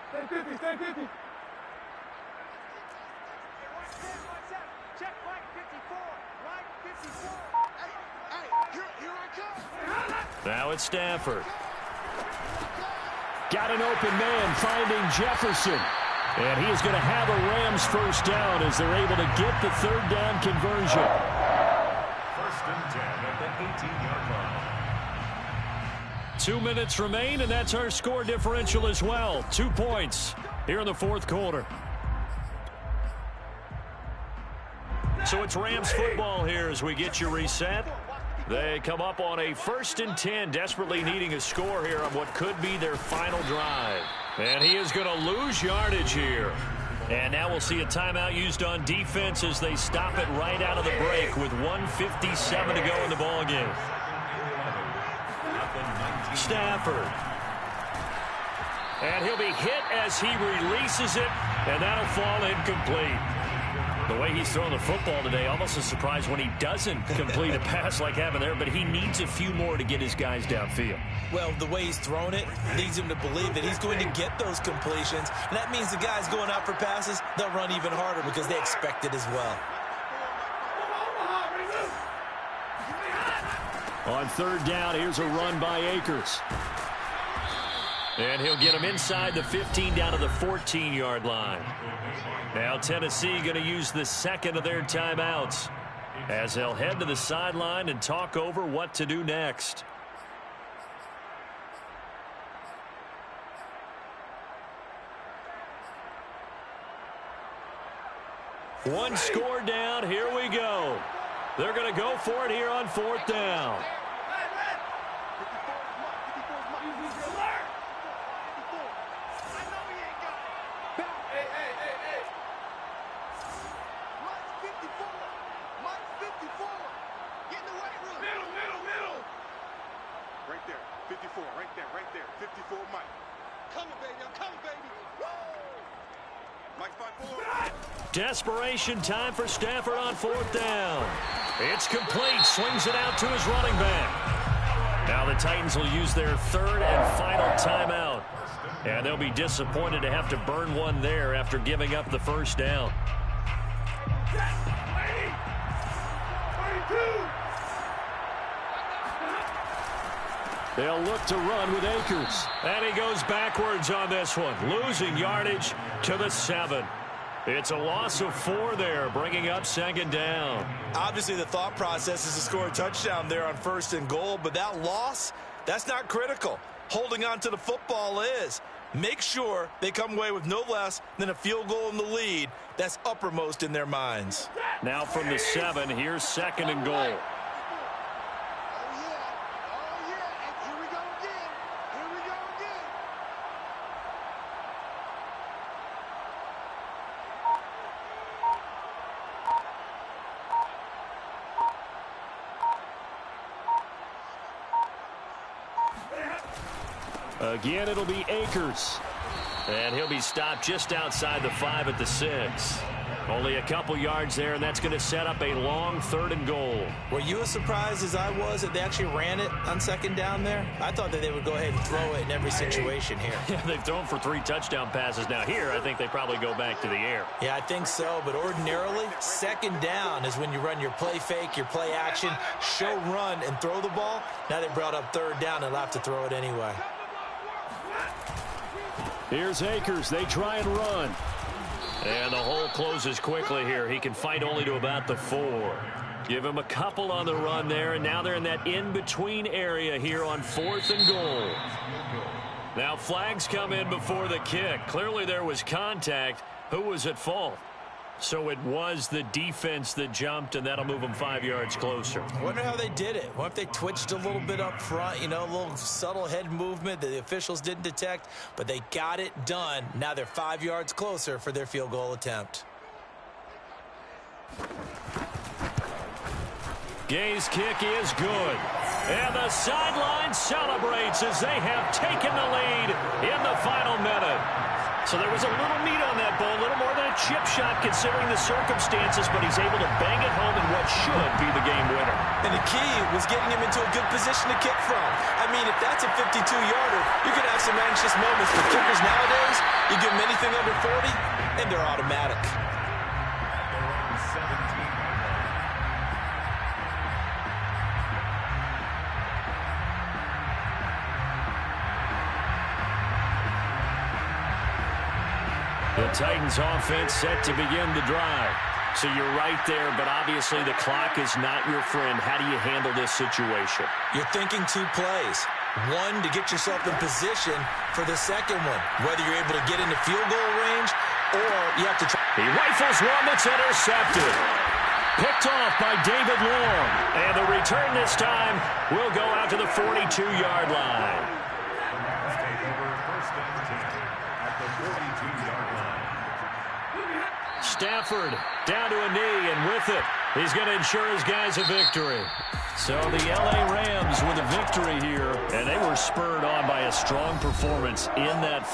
Stay 50, stay 50. Check right 54, right 54. Hey, here I come. Now it's Stafford. Got an open man finding Jefferson. And he is going to have a Rams 1st down as they're able to get the 3rd down conversion. 1st and 10 at the 18-yard line. 2 minutes remain, and that's our score differential as well. 2 points here in the 4th quarter. So it's Rams football here as we get you reset. They come up on a 1st and 10, desperately needing a score here on what could be their final drive. And he is going to lose yardage here. And now we'll see a timeout used on defense as they stop it right out of the break with 1:57 to go in the ball game. Stafford. And he'll be hit as he releases it, and that'll fall incomplete. The way he's throwing the football today, almost a surprise when he doesn't complete a pass like happened there, but he needs a few more to get his guys downfield. Well, the way he's thrown it leads him to believe that he's going to get those completions, and that means the guys going out for passes, they'll run even harder because they expect it as well. On 3rd down, here's a run by Akers. And he'll get him inside the 15 down to the 14-yard line. Now Tennessee going to use the 2nd of their timeouts as they'll head to the sideline and talk over what to do next. One score down. Here we go. They're going to go for it here on 4th down. Right there. 54, Mike. Coming, baby. I'm coming, baby. Woo! Mike 5-4. Desperation time for Stafford on 4th down. It's complete. Swings it out to his running back. Now the Titans will use their 3rd and final timeout. And they'll be disappointed to have to burn one there after giving up the 1st down. 32. They'll look to run with Akers. And he goes backwards on this one, losing yardage to the 7. It's a loss of 4 there, bringing up 2nd down. Obviously, the thought process is to score a touchdown there on 1st and goal, but that loss, that's not critical. Holding on to the football is. Make sure they come away with no less than a field goal in the lead. That's uppermost in their minds. Now from the 7, here's 2nd and goal. Again, it'll be Akers. And he'll be stopped just outside the 5 at the 6. Only a couple yards there, and that's going to set up a long 3rd and goal. Were you as surprised as I was that they actually ran it on 2nd down there? I thought that they would go ahead and throw it in every situation here. Yeah, they've thrown for 3 touchdown passes. Now here, I think they probably go back to the air. Yeah, I think so, but ordinarily, 2nd down is when you run your play fake, your play action, show run, and throw the ball. Now they brought up 3rd down and they'll have to throw it anyway. Here's Akers. They try and run. And the hole closes quickly here. He can fight only to about the 4. Give him a couple on the run there, and now they're in that in-between area here on 4th and goal. Now flags come in before the kick. Clearly there was contact. Who was at fault? So it was the defense that jumped, and that'll move them 5 yards closer. I wonder how they did it. What if they twitched a little bit up front, you know, a little subtle head movement that the officials didn't detect, but they got it done. Now they're 5 yards closer for their field goal attempt. Gay's kick is good. And the sideline celebrates as they have taken the lead in the final minute. So there was a little meat on that ball, a little more than a chip shot considering the circumstances, but he's able to bang it home in what should be the game winner. And the key was getting him into a good position to kick from. I mean, if that's a 52-yarder, you can have some anxious moments. With kickers nowadays, you give them anything under 40, and they're automatic. The Titans offense set to begin the drive. So you're right there, but obviously the clock is not your friend. How do you handle this situation? You're thinking 2 plays. One, to get yourself in position for the second one, whether you're able to get into field goal range or you have to try. He rifles one that's intercepted. Picked off by David Long. And the return this time will go out to the 42-yard line. Take over first and 10 at the 42-yard line. Stafford down to a knee, and with it, he's going to ensure his guys a victory. So the L.A. Rams with a victory here, and they were spurred on by a strong performance in that